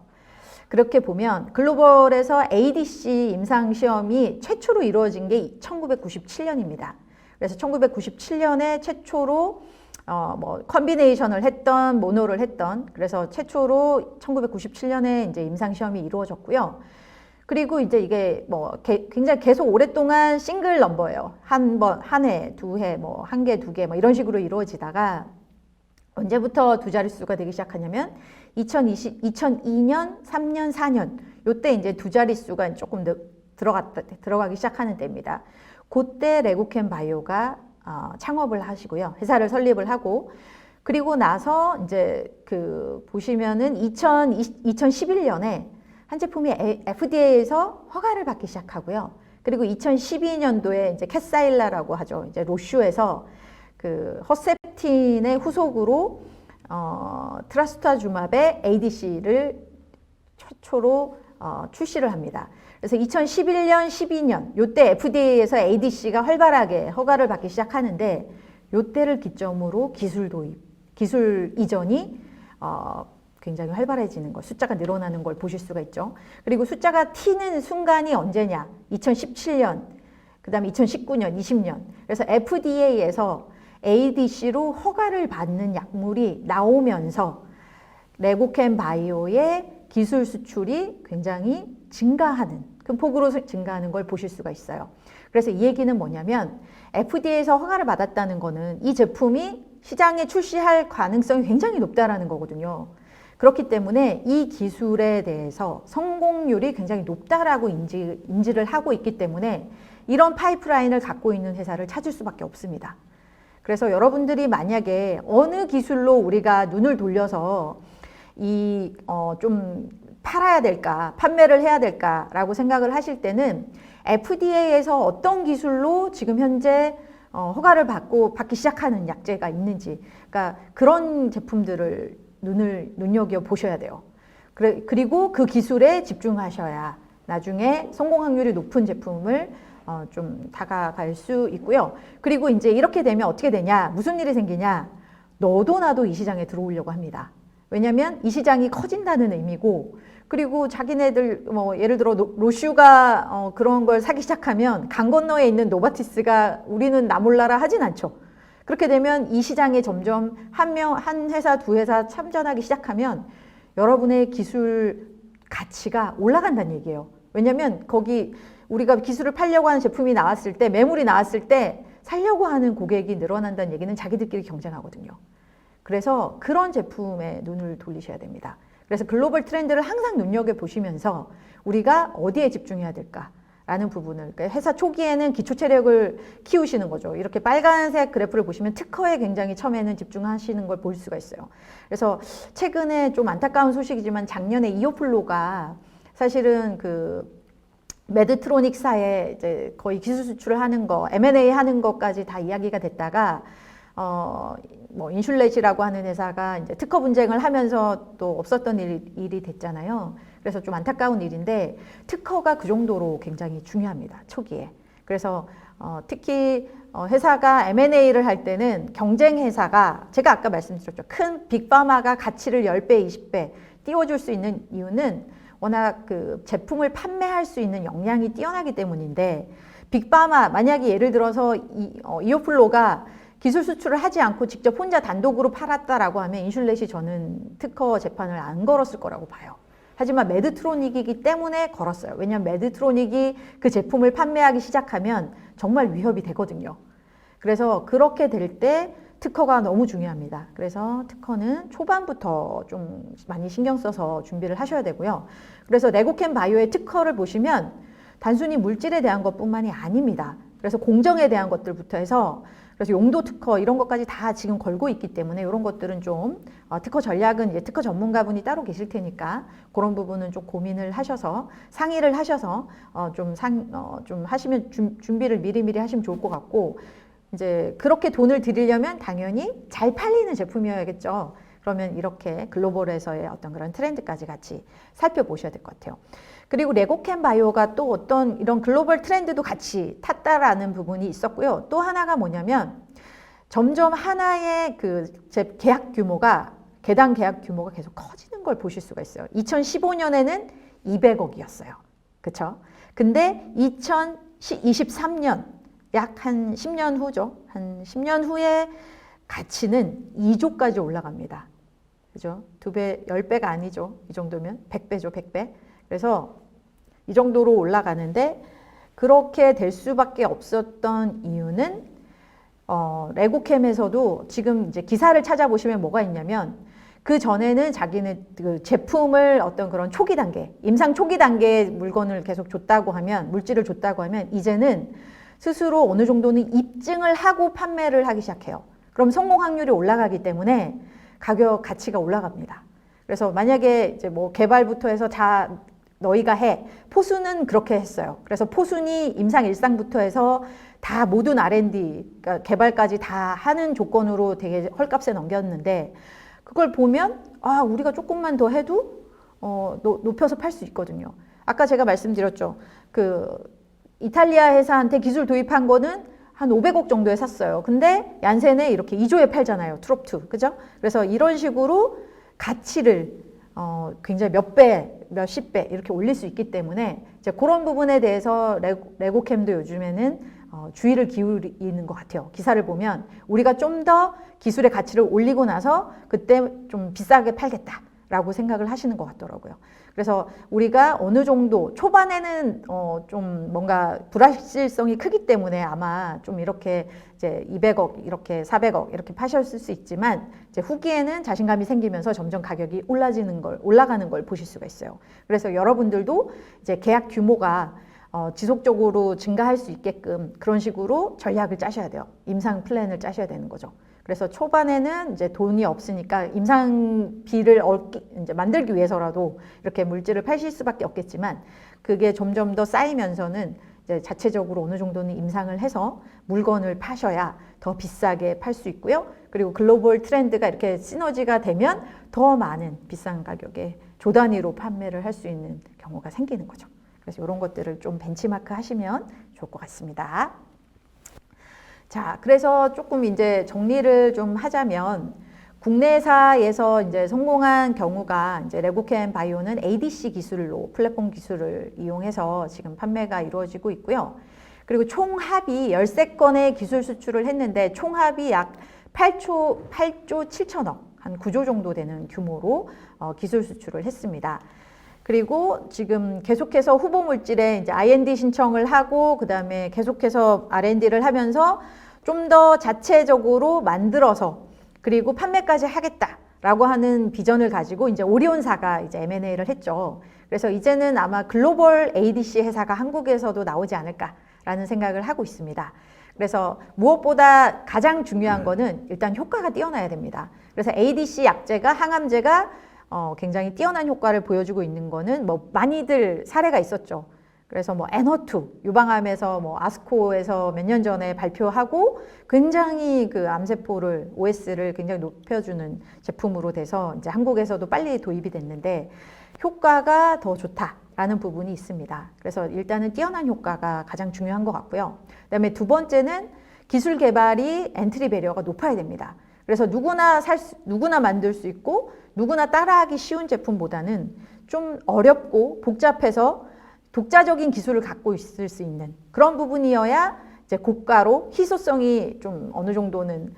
그렇게 보면 글로벌에서 ADC 임상 시험이 최초로 이루어진 게 1997년입니다. 그래서 1997년에 최초로 뭐 컨비네이션을 했던 모노를 했던, 그래서 최초로 1997년에 이제 임상 시험이 이루어졌고요. 그리고 이제 이게 뭐 굉장히 계속 오랫동안 싱글 넘버예요. 한 해, 2해, 뭐 1개, 2개 뭐 이런 식으로 이루어지다가 언제부터 두 자릿수가 되기 시작하냐면 2002년, 3년, 4년 요때 이제 두 자릿수가 조금 들어가기 시작하는 때입니다. 그때 레고캠 바이오가 창업을 하시고요. 회사를 설립을 하고, 그리고 나서 이제 보시면은 2011년에 한 제품이 FDA에서 허가를 받기 시작하고요. 그리고 2012년도에 이제 캐사일라라고 하죠. 이제 로슈에서 허셉틴의 후속으로 트라스타주맙의 ADC를 최초로 출시를 합니다. 그래서 2011년, 12년 요때 FDA에서 ADC가 활발하게 허가를 받기 시작하는데, 요때를 기점으로 기술 도입, 기술 이전이 굉장히 활발해지는 것, 숫자가 늘어나는 걸 보실 수가 있죠. 그리고 숫자가 튀는 순간이 언제냐? 2017년, 그 다음에 2019년, 20년. 그래서 FDA에서 ADC로 허가를 받는 약물이 나오면서 레고캠 바이오의 기술 수출이 굉장히 증가하는, 큰 폭으로 증가하는 걸 보실 수가 있어요. 그래서 이 얘기는 뭐냐면 FDA에서 허가를 받았다는 거는 이 제품이 시장에 출시할 가능성이 굉장히 높다라는 거거든요. 그렇기 때문에 이 기술에 대해서 성공률이 굉장히 높다라고 인지를 하고 있기 때문에 이런 파이프라인을 갖고 있는 회사를 찾을 수밖에 없습니다. 그래서 여러분들이 만약에 어느 기술로 우리가 눈을 돌려서 좀 팔아야 될까, 판매를 해야 될까라고 생각을 하실 때는 FDA에서 어떤 기술로 지금 현재 허가를 받기 시작하는 약제가 있는지, 그러니까 그런 제품들을 눈여겨 보셔야 돼요. 그리고 그 기술에 집중하셔야 나중에 성공 확률이 높은 제품을 좀 다가갈 수 있고요. 그리고 이제 이렇게 되면 어떻게 되냐, 무슨 일이 생기냐, 너도 나도 이 시장에 들어오려고 합니다. 왜냐하면 이 시장이 커진다는 의미고, 그리고 자기네들 뭐 예를 들어 로슈가 그런 걸 사기 시작하면 강 건너에 있는 노바티스가 우리는 나 몰라라 하진 않죠. 그렇게 되면 이 시장에 점점 한 회사, 두 회사 참전하기 시작하면 여러분의 기술 가치가 올라간다는 얘기예요. 왜냐면 거기 우리가 기술을 팔려고 하는 제품이 나왔을 때, 매물이 나왔을 때 살려고 하는 고객이 늘어난다는 얘기는 자기들끼리 경쟁하거든요. 그래서 그런 제품에 눈을 돌리셔야 됩니다. 그래서 글로벌 트렌드를 항상 눈여겨보시면서 우리가 어디에 집중해야 될까라는 부분을, 그러니까 회사 초기에는 기초 체력을 키우시는 거죠. 이렇게 빨간색 그래프를 보시면 특허에 굉장히 처음에는 집중하시는 걸 볼 수가 있어요. 그래서 최근에 좀 안타까운 소식이지만 작년에 이오플로가 사실은 그 메드트로닉사에 이제 거의 기술 수출을 하는 거, M&A 하는 것까지 다 이야기가 됐다가 뭐 인슐렛이라고 하는 회사가 이제 특허 분쟁을 하면서 또 없었던 일이 됐잖아요. 그래서 좀 안타까운 일인데 특허가 그 정도로 굉장히 중요합니다. 초기에. 그래서 특히 회사가 M&A를 할 때는 경쟁 회사가 제가 아까 말씀드렸죠. 큰 빅파마가 가치를 10배, 20배 띄워줄 수 있는 이유는 워낙 그 제품을 판매할 수 있는 역량이 뛰어나기 때문인데 빅파마 만약에 예를 들어서 이오플로가 기술 수출을 하지 않고 직접 혼자 단독으로 팔았다라고 하면 인슐렛이 저는 특허 재판을 안 걸었을 거라고 봐요. 하지만 메드트로닉이기 때문에 걸었어요. 왜냐하면 메드트로닉이 그 제품을 판매하기 시작하면 정말 위협이 되거든요. 그래서 그렇게 될 때 특허가 너무 중요합니다. 그래서 특허는 초반부터 좀 많이 신경 써서 준비를 하셔야 되고요. 그래서 레고캠 바이오의 특허를 보시면 단순히 물질에 대한 것뿐만이 아닙니다. 그래서 공정에 대한 것들부터 해서 그래서 용도 특허 이런 것까지 다 지금 걸고 있기 때문에 이런 것들은 좀 특허 전략은 이제 특허 전문가분이 따로 계실 테니까 그런 부분은 좀 고민을 하셔서 상의를 하셔서 좀 하시면 준비를 미리미리 하시면 좋을 것 같고 이제 그렇게 돈을 들이려면 당연히 잘 팔리는 제품이어야겠죠. 그러면 이렇게 글로벌에서의 어떤 그런 트렌드까지 같이 살펴보셔야 될 것 같아요. 그리고 레고캠 바이오가 또 어떤 이런 글로벌 트렌드도 같이 탔다라는 부분이 있었고요. 또 하나가 뭐냐면 점점 하나의 그 계약 규모가 개당 계약 규모가 계속 커지는 걸 보실 수가 있어요. 2015년에는 200억이었어요. 그렇죠? 근데 2023년 약 한 10년 후죠. 한 10년 후에 가치는 2조까지 올라갑니다. 그죠? 2배, 10배가 아니죠. 이 정도면 100배죠, 100배. 그래서 이 정도로 올라가는데 그렇게 될 수밖에 없었던 이유는 레고캠에서도 지금 이제 기사를 찾아보시면 뭐가 있냐면 그 전에는 자기는 그 제품을 어떤 그런 초기 단계, 임상 초기 단계의 물건을 계속 줬다고 하면, 물질을 줬다고 하면 이제는 스스로 어느 정도는 입증을 하고 판매를 하기 시작해요. 그럼 성공 확률이 올라가기 때문에 가격 가치가 올라갑니다. 그래서 만약에 이제 뭐 개발부터 해서 다 너희가 해. 포수는 그렇게 했어요. 그래서 포순이 임상 일상부터 해서 다 모든 R&D, 그러니까 개발까지 다 하는 조건으로 되게 헐값에 넘겼는데 그걸 보면 아 우리가 조금만 더 해도 높여서 팔 수 있거든요. 아까 제가 말씀드렸죠. 그 이탈리아 회사한테 기술 도입한 거는 한 500억 정도에 샀어요. 근데 얀센에 이렇게 2조에 팔잖아요. 트롭2. 그죠? 그래서 이런 식으로 가치를 굉장히 몇 배, 몇십 배 이렇게 올릴 수 있기 때문에 이제 그런 부분에 대해서 레고캠도 요즘에는 주의를 기울이는 것 같아요. 기사를 보면 우리가 좀 더 기술의 가치를 올리고 나서 그때 좀 비싸게 팔겠다라고 생각을 하시는 것 같더라고요. 그래서 우리가 어느 정도 초반에는 좀 뭔가 불확실성이 크기 때문에 아마 좀 이렇게 이제 200억 이렇게 400억 이렇게 파셨을 수 있지만 이제 후기에는 자신감이 생기면서 점점 가격이 올라가는 걸 보실 수가 있어요. 그래서 여러분들도 이제 계약 규모가 지속적으로 증가할 수 있게끔 그런 식으로 전략을 짜셔야 돼요. 임상 플랜을 짜셔야 되는 거죠. 그래서 초반에는 이제 돈이 없으니까 임상비를 이제 만들기 위해서라도 이렇게 물질을 파실 수밖에 없겠지만 그게 점점 더 쌓이면서는 이제 자체적으로 어느 정도는 임상을 해서 물건을 파셔야 더 비싸게 팔 수 있고요. 그리고 글로벌 트렌드가 이렇게 시너지가 되면 더 많은 비싼 가격에 조 단위로 판매를 할 수 있는 경우가 생기는 거죠. 그래서 이런 것들을 좀 벤치마크 하시면 좋을 것 같습니다. 자, 그래서 조금 이제 정리를 좀 하자면 국내사에서 이제 성공한 경우가 이제 레고캠 바이오는 ADC 기술로 플랫폼 기술을 이용해서 지금 판매가 이루어지고 있고요. 그리고 총 합이 13건의 기술 수출을 했는데 총 합이 약 8조 7천억, 한 9조 정도 되는 규모로 기술 수출을 했습니다. 그리고 지금 계속해서 후보 물질에 이제 IND 신청을 하고 그다음에 계속해서 R&D를 하면서 좀 더 자체적으로 만들어서 그리고 판매까지 하겠다라고 하는 비전을 가지고 이제 오리온사가 이제 M&A를 했죠. 그래서 이제는 아마 글로벌 ADC 회사가 한국에서도 나오지 않을까라는 생각을 하고 있습니다. 그래서 무엇보다 가장 중요한 거는 일단 효과가 뛰어나야 됩니다. 그래서 ADC 약제가 항암제가 굉장히 뛰어난 효과를 보여주고 있는 거는 뭐 많이들 사례가 있었죠. 그래서 뭐 N02 유방암에서 뭐 아스코에서 몇 년 전에 발표하고 굉장히 그 암세포를 OS를 굉장히 높여주는 제품으로 돼서 이제 한국에서도 빨리 도입이 됐는데 효과가 더 좋다라는 부분이 있습니다. 그래서 일단은 뛰어난 효과가 가장 중요한 것 같고요. 그다음에 두 번째는 기술 개발이 엔트리 배리어가 높아야 됩니다. 그래서 누구나 만들 수 있고 누구나 따라하기 쉬운 제품보다는 좀 어렵고 복잡해서 독자적인 기술을 갖고 있을 수 있는 그런 부분이어야 이제 고가로 희소성이 좀 어느 정도는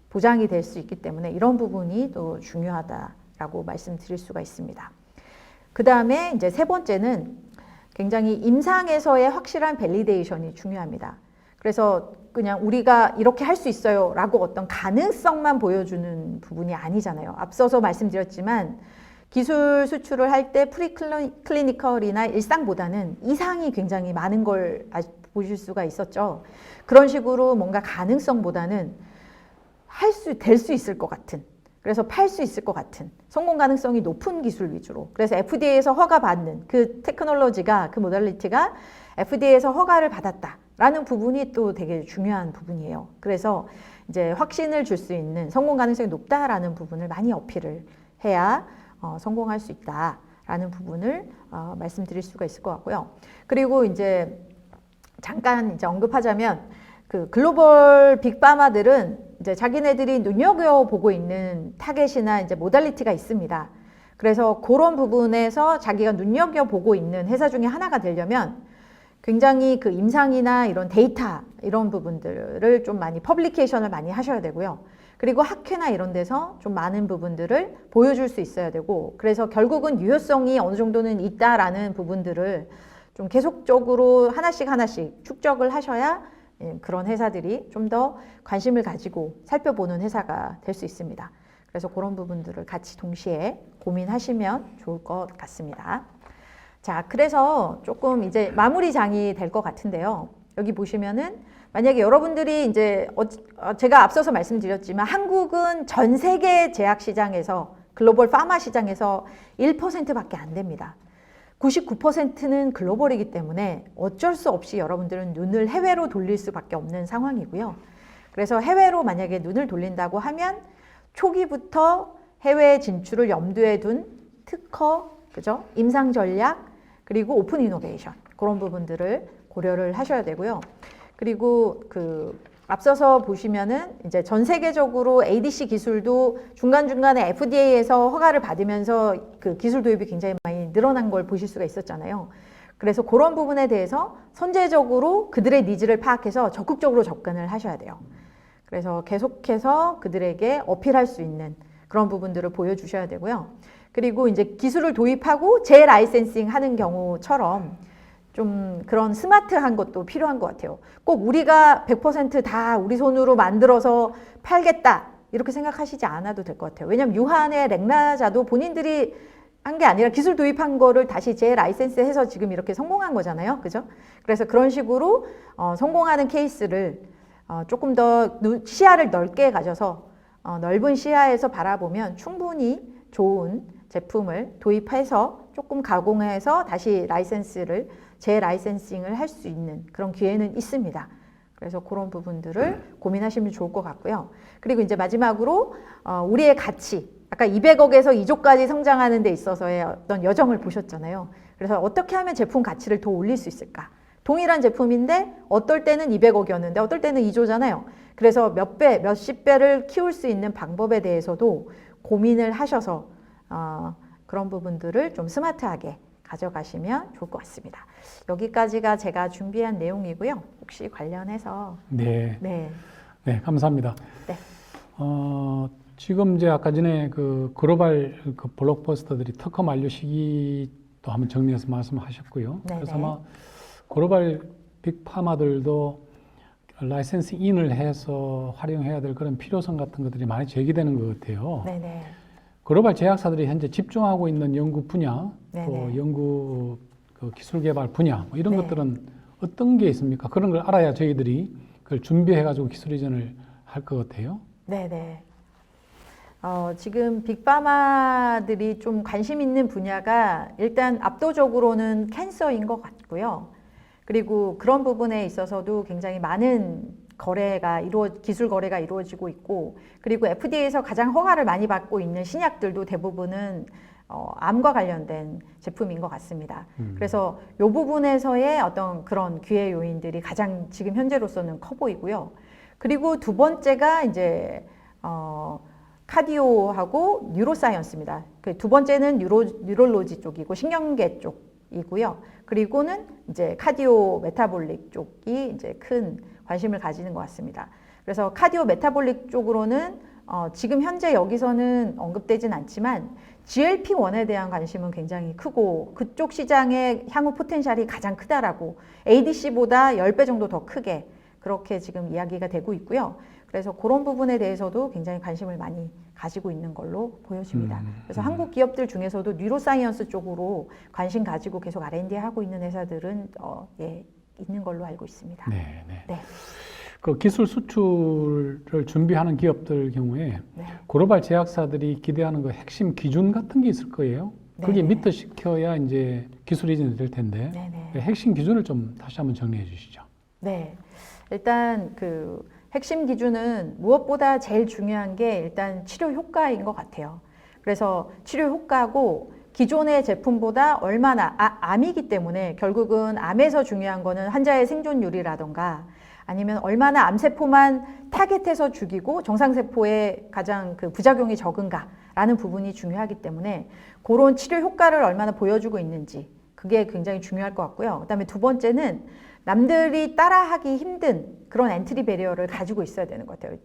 보장이 될 수 있기 때문에 이런 부분이 또 중요하다라고 말씀드릴 수가 있습니다. 그 다음에 이제 세 번째는 굉장히 임상에서의 확실한 밸리데이션이 중요합니다. 그래서 그냥 우리가 이렇게 할 수 있어요 라고 어떤 가능성만 보여주는 부분이 아니잖아요. 앞서서 말씀드렸지만 기술 수출을 할 때 프리클리니컬이나 일상보다는 이상이 굉장히 많은 걸 보실 수가 있었죠. 그런 식으로 뭔가 가능성보다는 될 수 있을 것 같은, 그래서 팔 수 있을 것 같은 성공 가능성이 높은 기술 위주로, 그래서 FDA에서 허가받는 그 테크놀로지가, 그 모달리티가 FDA에서 허가를 받았다라는 부분이 또 되게 중요한 부분이에요. 그래서 이제 확신을 줄 수 있는 성공 가능성이 높다라는 부분을 많이 어필을 해야 성공할 수 있다라는 부분을 말씀드릴 수가 있을 것 같고요. 그리고 이제 잠깐 이제 언급하자면 그 글로벌 빅파마들은 이제 자기네들이 눈여겨보고 있는 타겟이나 이제 모달리티가 있습니다. 그래서 그런 부분에서 자기가 눈여겨보고 있는 회사 중에 하나가 되려면 굉장히 그 임상이나 이런 데이터 이런 부분들을 좀 많이 퍼블리케이션을 많이 하셔야 되고요. 그리고 학회나 이런 데서 좀 많은 부분들을 보여줄 수 있어야 되고, 그래서 결국은 유효성이 어느 정도는 있다라는 부분들을 좀 계속적으로 하나씩 축적을 하셔야 그런 회사들이 좀 더 관심을 가지고 살펴보는 회사가 될 수 있습니다. 그래서 그런 부분들을 같이 동시에 고민하시면 좋을 것 같습니다. 자, 그래서 조금 이제 마무리장이 될 것 같은데요. 여기 보시면은 만약에 여러분들이 이제 제가 앞서서 말씀드렸지만 한국은 전 세계 제약 시장에서 글로벌 파마 시장에서 1%밖에 안 됩니다. 99%는 글로벌이기 때문에 어쩔 수 없이 여러분들은 눈을 해외로 돌릴 수밖에 없는 상황이고요. 그래서 해외로 만약에 눈을 돌린다고 하면 초기부터 해외 진출을 염두에 둔 특허, 그죠? 임상 전략, 그리고 오픈 이노베이션, 그런 부분들을 고려를 하셔야 되고요. 그리고 앞서서 보시면은 이제 전 세계적으로 ADC 기술도 중간중간에 FDA에서 허가를 받으면서 그 기술 도입이 굉장히 많이 늘어난 걸 보실 수가 있었잖아요. 그래서 그런 부분에 대해서 선제적으로 그들의 니즈를 파악해서 적극적으로 접근을 하셔야 돼요. 그래서 계속해서 그들에게 어필할 수 있는 그런 부분들을 보여주셔야 되고요. 그리고 이제 기술을 도입하고 재라이센싱 하는 경우처럼 좀 그런 스마트한 것도 필요한 것 같아요. 꼭 우리가 100% 다 우리 손으로 만들어서 팔겠다 이렇게 생각하시지 않아도 될 것 같아요. 왜냐하면 유한의 렉나자도 본인들이 한 게 아니라 기술 도입한 거를 다시 재라이센스해서 지금 이렇게 성공한 거잖아요. 그죠? 그래서 그런 식으로 성공하는 케이스를 조금 더 시야를 넓게 가져서 넓은 시야에서 바라보면 충분히 좋은 제품을 도입해서 조금 가공해서 다시 재라이센싱을 할 수 있는 그런 기회는 있습니다. 그래서 그런 부분들을 고민하시면 좋을 것 같고요. 그리고 이제 마지막으로 우리의 가치, 아까 200억에서 2조까지 성장하는 데 있어서의 어떤 여정을 보셨잖아요. 그래서 어떻게 하면 제품 가치를 더 올릴 수 있을까? 동일한 제품인데 어떨 때는 200억이었는데 어떨 때는 2조잖아요. 그래서 몇 배, 몇십 배를 키울 수 있는 방법에 대해서도 고민을 하셔서 그런 부분들을 좀 스마트하게 가져가시면 좋을 것 같습니다. 여기까지가 제가 준비한 내용이고요. 혹시 관련해서 네, 네, 네, 감사합니다. 네. 지금 이제 아까 전에 그 글로벌 그 블록버스터들이 특허 만료 시기도 한번 정리해서 말씀하셨고요. 네네. 그래서 아마 글로벌 빅파마들도 라이센스 인을 해서 활용해야 될 그런 필요성 같은 것들이 많이 제기되는 것 같아요. 네네. 글로벌 제약사들이 현재 집중하고 있는 연구 분야, 네네. 또 연구 그 기술 개발 분야, 뭐 이런 네. 것들은 어떤 게 있습니까? 그런 걸 알아야 저희들이 그걸 준비해가지고 기술 이전을 할 것 같아요. 네네. 지금 빅파마들이 좀 관심 있는 분야가 일단 압도적으로는 캔서인 것 같고요. 그리고 그런 부분에 있어서도 굉장히 많은 기술 거래가 이루어지고 있고, 그리고 FDA에서 가장 허가를 많이 받고 있는 신약들도 대부분은 암과 관련된 제품인 것 같습니다. 그래서 이 부분에서의 어떤 그런 기회 요인들이 가장 지금 현재로서는 커 보이고요. 그리고 두 번째가 이제 카디오하고 뉴로사이언스입니다. 그 두 번째는 뉴럴로지 쪽이고 신경계 쪽이고요. 그리고는 이제 카디오 메타볼릭 쪽이 이제 큰 관심을 가지는 것 같습니다. 그래서 카디오 메타볼릭 쪽으로는 지금 현재 여기서는 언급되진 않지만 GLP-1에 대한 관심은 굉장히 크고 그쪽 시장의 향후 포텐셜이 가장 크다라고 ADC보다 10배 정도 더 크게 그렇게 지금 이야기가 되고 있고요. 그래서 그런 부분에 대해서도 굉장히 관심을 많이 가지고 있는 걸로 보여집니다. 그래서 한국 기업들 중에서도 뉴로사이언스 쪽으로 관심 가지고 계속 R&D 하고 있는 회사들은 있는 걸로 알고 있습니다. 네, 네. 네. 그 기술 수출을 준비하는 기업들 경우에 네. 글로벌 제약사들이 기대하는 그 핵심 기준 같은 게 있을 거예요. 그게 네네. 미터 시켜야 이제 기술 이전이 될 텐데 네네. 그 핵심 기준을 좀 다시 한번 정리해 주시죠. 네. 일단 그 핵심 기준은 무엇보다 제일 중요한 게 일단 치료 효과인 것 같아요. 그래서 치료 효과고 기존의 제품보다 얼마나 암이기 때문에 결국은 암에서 중요한 거는 환자의 생존율이라던가 아니면 얼마나 암세포만 타겟해서 죽이고 정상세포에 가장 그 부작용이 적은가라는 부분이 중요하기 때문에 그런 치료 효과를 얼마나 보여주고 있는지 그게 굉장히 중요할 것 같고요. 그다음에 두 번째는 남들이 따라하기 힘든 그런 엔트리 배리어를 가지고 있어야 되는 것 같아요.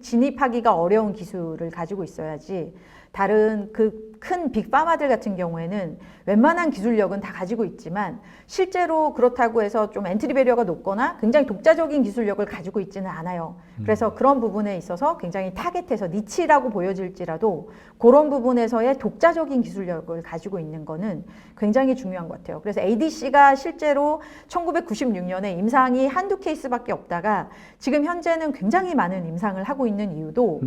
진입하기가 어려운 기술을 가지고 있어야지 다른 그 큰 빅파마들 같은 경우에는 웬만한 기술력은 다 가지고 있지만 실제로 그렇다고 해서 좀 엔트리 배리어가 높거나 굉장히 독자적인 기술력을 가지고 있지는 않아요. 그래서 그런 부분에 있어서 굉장히 타겟해서 니치라고 보여질지라도 그런 부분에서의 독자적인 기술력을 가지고 있는 거는 굉장히 중요한 것 같아요. 그래서 ADC가 실제로 1996년에 임상이 한두 케이스밖에 없다가 지금 현재는 굉장히 많은 임상을 하고 있는 이유도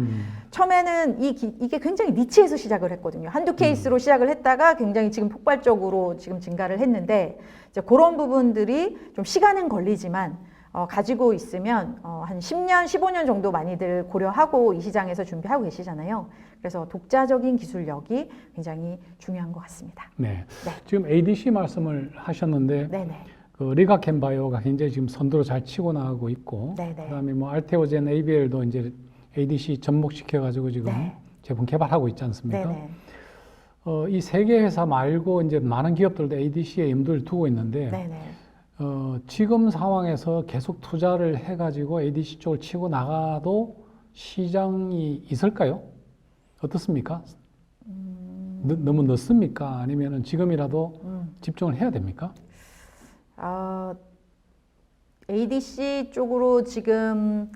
처음에는 이게 굉장히 니치에서 시작을 했거든요. 한두 케이스로 시작을 했다가 굉장히 지금 폭발적으로 지금 증가를 했는데 이제 그런 부분들이 좀 시간은 걸리지만 가지고 있으면 한 10년, 15년 정도 많이들 고려하고 이 시장에서 준비하고 계시잖아요. 그래서 독자적인 기술력이 굉장히 중요한 것 같습니다. 네. 네. 지금 ADC 말씀을 하셨는데 네네. 그 리가켄 바이오가 굉장히 지금 선두로 잘 치고 나가고 있고 네네. 그다음에 뭐 알테오젠 ABL도 이제 ADC 접목시켜 가지고 지금 네. 제품 개발하고 있지 않습니까? 네네. 이 세 개 회사 말고 이제 많은 기업들도 ADC에 염두를 두고 있는데 네네. 지금 상황에서 계속 투자를 해가지고 ADC 쪽을 치고 나가도 시장이 있을까요? 어떻습니까? 너무 늦습니까? 아니면은 지금이라도 집중을 해야 됩니까? ADC 쪽으로 지금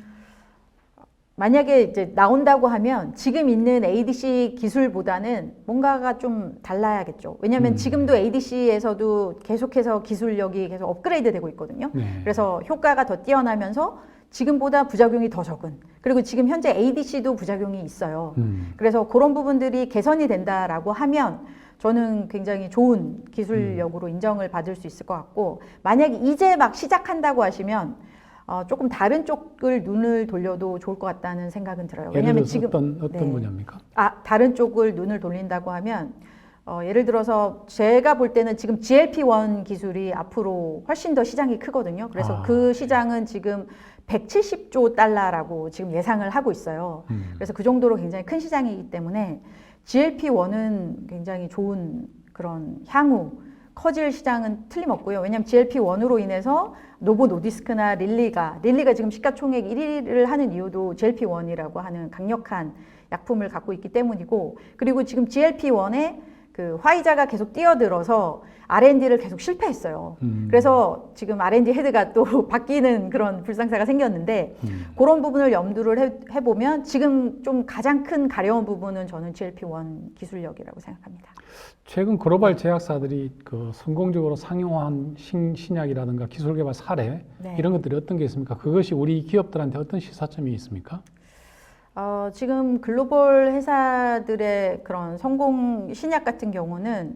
만약에 이제 나온다고 하면 지금 있는 ADC 기술보다는 뭔가가 좀 달라야겠죠. 왜냐하면 지금도 ADC에서도 계속해서 기술력이 계속 업그레이드 되고 있거든요. 네. 그래서 효과가 더 뛰어나면서 지금보다 부작용이 더 적은, 그리고 지금 현재 ADC도 부작용이 있어요. 그래서 그런 부분들이 개선이 된다라고 하면 저는 굉장히 좋은 기술력으로 인정을 받을 수 있을 것 같고, 만약에 이제 막 시작한다고 하시면 조금 다른 쪽을 눈을 돌려도 좋을 것 같다는 생각은 들어요. 왜냐하면 지금 어떤 네. 분야입니까? 다른 쪽을 눈을 돌린다고 하면 예를 들어서 제가 볼 때는 지금 GLP-1 기술이 앞으로 훨씬 더 시장이 크거든요. 그래서 그 시장은 지금 170조 달러라고 지금 예상을 하고 있어요. 그래서 그 정도로 굉장히 큰 시장이기 때문에 GLP-1은 굉장히 좋은 그런 향후 커질 시장은 틀림없고요. 왜냐하면 GLP-1으로 인해서 노보 노디스크나 릴리가 지금 시가총액 1위를 하는 이유도 GLP-1이라고 하는 강력한 약품을 갖고 있기 때문이고, 그리고 지금 GLP-1에 그 화이자가 계속 뛰어들어서 R&D를 계속 실패했어요. 그래서 지금 R&D 헤드가 또 바뀌는 그런 불상사가 생겼는데 그런 부분을 염두를 해보면 지금 좀 가장 큰 가려운 부분은 저는 GLP-1 기술력이라고 생각합니다. 최근 글로벌 제약사들이 그 성공적으로 상용화한 신약이라든가 기술 개발 사례 네. 이런 것들이 어떤 게 있습니까? 그것이 우리 기업들한테 어떤 시사점이 있습니까? 지금 글로벌 회사들의 그런 성공 신약 같은 경우는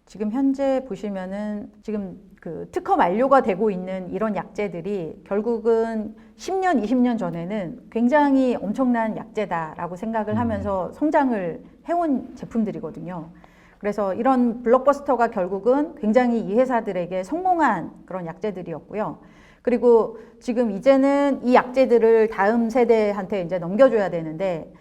지금 현재 보시면은 지금 그 특허 만료가 되고 있는 이런 약제들이 결국은 10년, 20년 전에는 굉장히 엄청난 약제다라고 생각을 하면서 성장을 해온 제품들이거든요. 그래서 이런 블록버스터가 결국은 굉장히 이 회사들에게 성공한 그런 약제들이었고요. 그리고 지금 이제는 이 약제들을 다음 세대한테 이제 넘겨줘야 되는데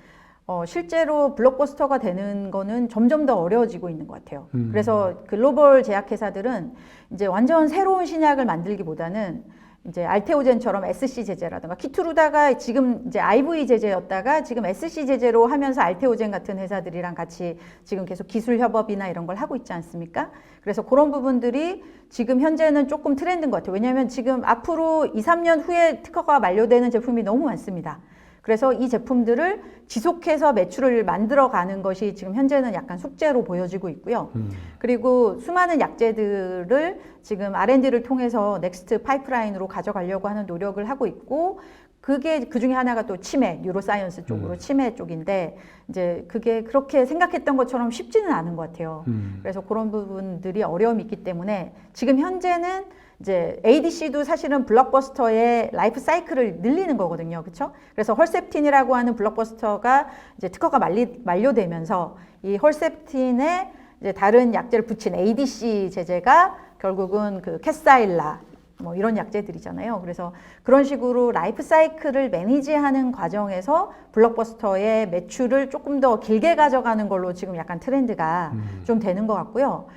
실제로 블록버스터가 되는 거는 점점 더 어려워지고 있는 것 같아요. 그래서 글로벌 제약회사들은 이제 완전 새로운 신약을 만들기보다는 이제 알테오젠처럼 SC 제제라든가 키투르다가 지금 이제 IV 제제였다가 지금 SC 제제로 하면서 알테오젠 같은 회사들이랑 같이 지금 계속 기술 협업이나 이런 걸 하고 있지 않습니까? 그래서 그런 부분들이 지금 현재는 조금 트렌드인 것 같아요. 왜냐하면 지금 앞으로 2, 3년 후에 특허가 만료되는 제품이 너무 많습니다. 그래서 이 제품들을 지속해서 매출을 만들어가는 것이 지금 현재는 약간 숙제로 보여지고 있고요. 그리고 수많은 약제들을 지금 R&D를 통해서 넥스트 파이프라인으로 가져가려고 하는 노력을 하고 있고, 그게 그 중에 하나가 또 치매, 뉴로사이언스 쪽으로 치매 쪽인데 이제 그게 그렇게 생각했던 것처럼 쉽지는 않은 것 같아요. 그래서 그런 부분들이 어려움이 있기 때문에 지금 현재는 이제 ADC도 사실은 블록버스터의 라이프 사이클을 늘리는 거거든요. 그렇죠? 그래서 헐셉틴이라고 하는 블록버스터가 이제 특허가 만료되면서 이 헐셉틴에 이제 다른 약제를 붙인 ADC 제제가 결국은 그 캐사일라 뭐 이런 약제들이잖아요. 그래서 그런 식으로 라이프 사이클을 매니지하는 과정에서 블록버스터의 매출을 조금 더 길게 가져가는 걸로 지금 약간 트렌드가 좀 되는 것 같고요.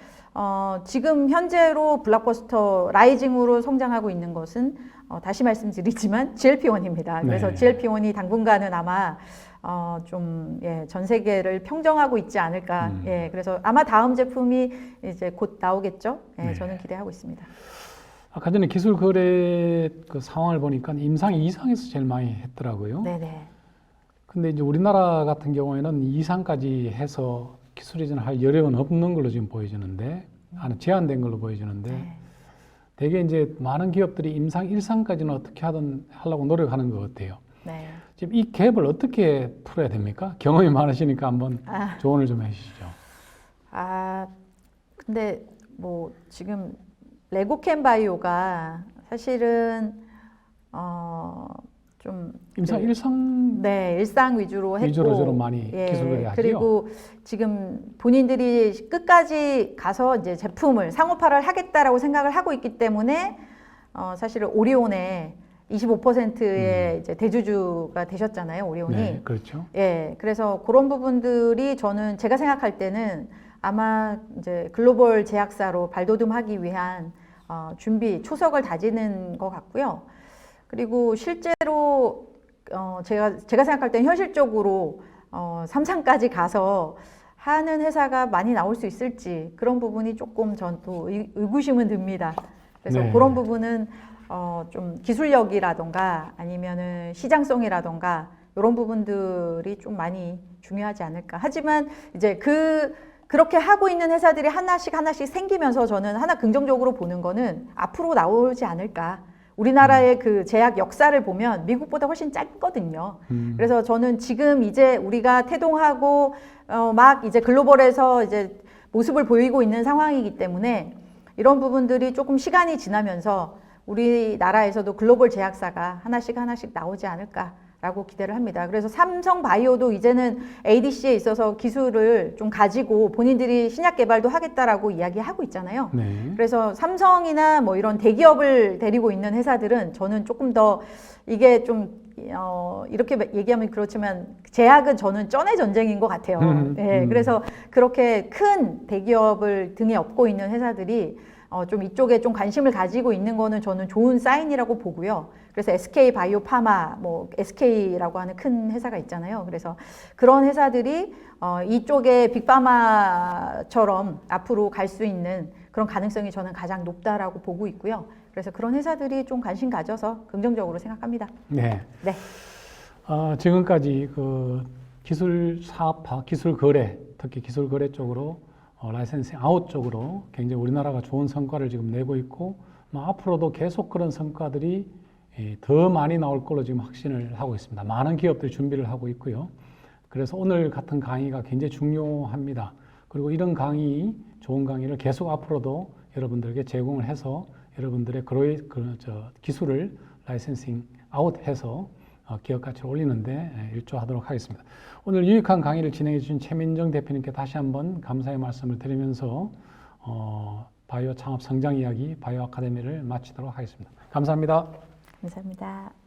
지금 현재로 블록버스터 라이징으로 성장하고 있는 것은 다시 말씀드리지만 GLP-1입니다. 그래서 네. GLP-1이 당분간은 아마 전 세계를 평정하고 있지 않을까. 그래서 아마 다음 제품이 이제 곧 나오겠죠. 네. 저는 기대하고 있습니다. 아까 전에 기술 거래 그 상황을 보니까 임상 이상에서 제일 많이 했더라고요. 네네. 근데 이제 우리나라 같은 경우에는 이상까지 해서 기술 이전할 여력은 없는 걸로 지금 보여지는데, 제한된 걸로 보여지는데, 네. 되게 이제 많은 기업들이 임상 1상까지는 어떻게 하려고 노력하는 것 같아요. 네. 지금 이 갭을 어떻게 풀어야 됩니까? 경험이 많으시니까 한번 조언을 좀 해주시죠. 근데 뭐 지금 레고캠 바이오가 사실은 좀 임상 1상 일상 위주로 했고 위주로 주로 많이 기술을 하죠. 그리고 지금 본인들이 끝까지 가서 이제 제품을 상업화를 하겠다라고 생각을 하고 있기 때문에 사실은 오리온의 25%의 이제 대주주가 되셨잖아요, 오리온이. 네, 그렇죠. 그래서 그런 부분들이 저는 제가 생각할 때는 아마 이제 글로벌 제약사로 발돋움하기 위한 준비, 초석을 다지는 것 같고요. 그리고 실제로 제가 생각할 때는 현실적으로 3상까지 가서 하는 회사가 많이 나올 수 있을지 그런 부분이 조금 전 또 의구심은 듭니다. 그래서 네. 그런 부분은 좀 기술력이라던가 아니면은 시장성이라던가 이런 부분들이 좀 많이 중요하지 않을까. 하지만 이제 그렇게 하고 있는 회사들이 하나씩 생기면서 저는 하나 긍정적으로 보는 거는 앞으로 나오지 않을까. 우리나라의 그 제약 역사를 보면 미국보다 훨씬 짧거든요. 그래서 저는 지금 이제 우리가 태동하고 막 이제 글로벌에서 이제 모습을 보이고 있는 상황이기 때문에 이런 부분들이 조금 시간이 지나면서 우리나라에서도 글로벌 제약사가 하나씩 나오지 않을까 라고 기대를 합니다. 그래서 삼성 바이오도 이제는 ADC에 있어서 기술을 좀 가지고 본인들이 신약 개발도 하겠다라고 이야기하고 있잖아요. 네. 그래서 삼성이나 뭐 이런 대기업을 데리고 있는 회사들은 저는 조금 더 이게 좀 이렇게 얘기하면 그렇지만 제약은 저는 쩐의 전쟁인 것 같아요. 네, 그래서 그렇게 큰 대기업을 등에 업고 있는 회사들이 좀 이쪽에 좀 관심을 가지고 있는 거는 저는 좋은 사인이라고 보고요. 그래서 SK 바이오파마, 뭐 SK라고 하는 큰 회사가 있잖아요. 그래서 그런 회사들이 이쪽에 빅파마처럼 앞으로 갈 수 있는 그런 가능성이 저는 가장 높다라고 보고 있고요. 그래서 그런 회사들이 좀 관심 가져서 긍정적으로 생각합니다. 네. 네. 지금까지 그 기술 사업화, 기술 거래, 특히 기술 거래 쪽으로 라이센싱 아웃 쪽으로 굉장히 우리나라가 좋은 성과를 지금 내고 있고, 앞으로도 계속 그런 성과들이 더 많이 나올 걸로 지금 확신을 하고 있습니다. 많은 기업들이 준비를 하고 있고요. 그래서 오늘 같은 강의가 굉장히 중요합니다. 그리고 이런 강의, 좋은 강의를 계속 앞으로도 여러분들에게 제공을 해서 여러분들의 기술을 라이센싱 아웃해서 기업 가치를 올리는데 일조하도록 하겠습니다. 오늘 유익한 강의를 진행해 주신 최민정 대표님께 다시 한번 감사의 말씀을 드리면서 바이오 창업 성장 이야기 바이오 아카데미를 마치도록 하겠습니다. 감사합니다. 감사합니다.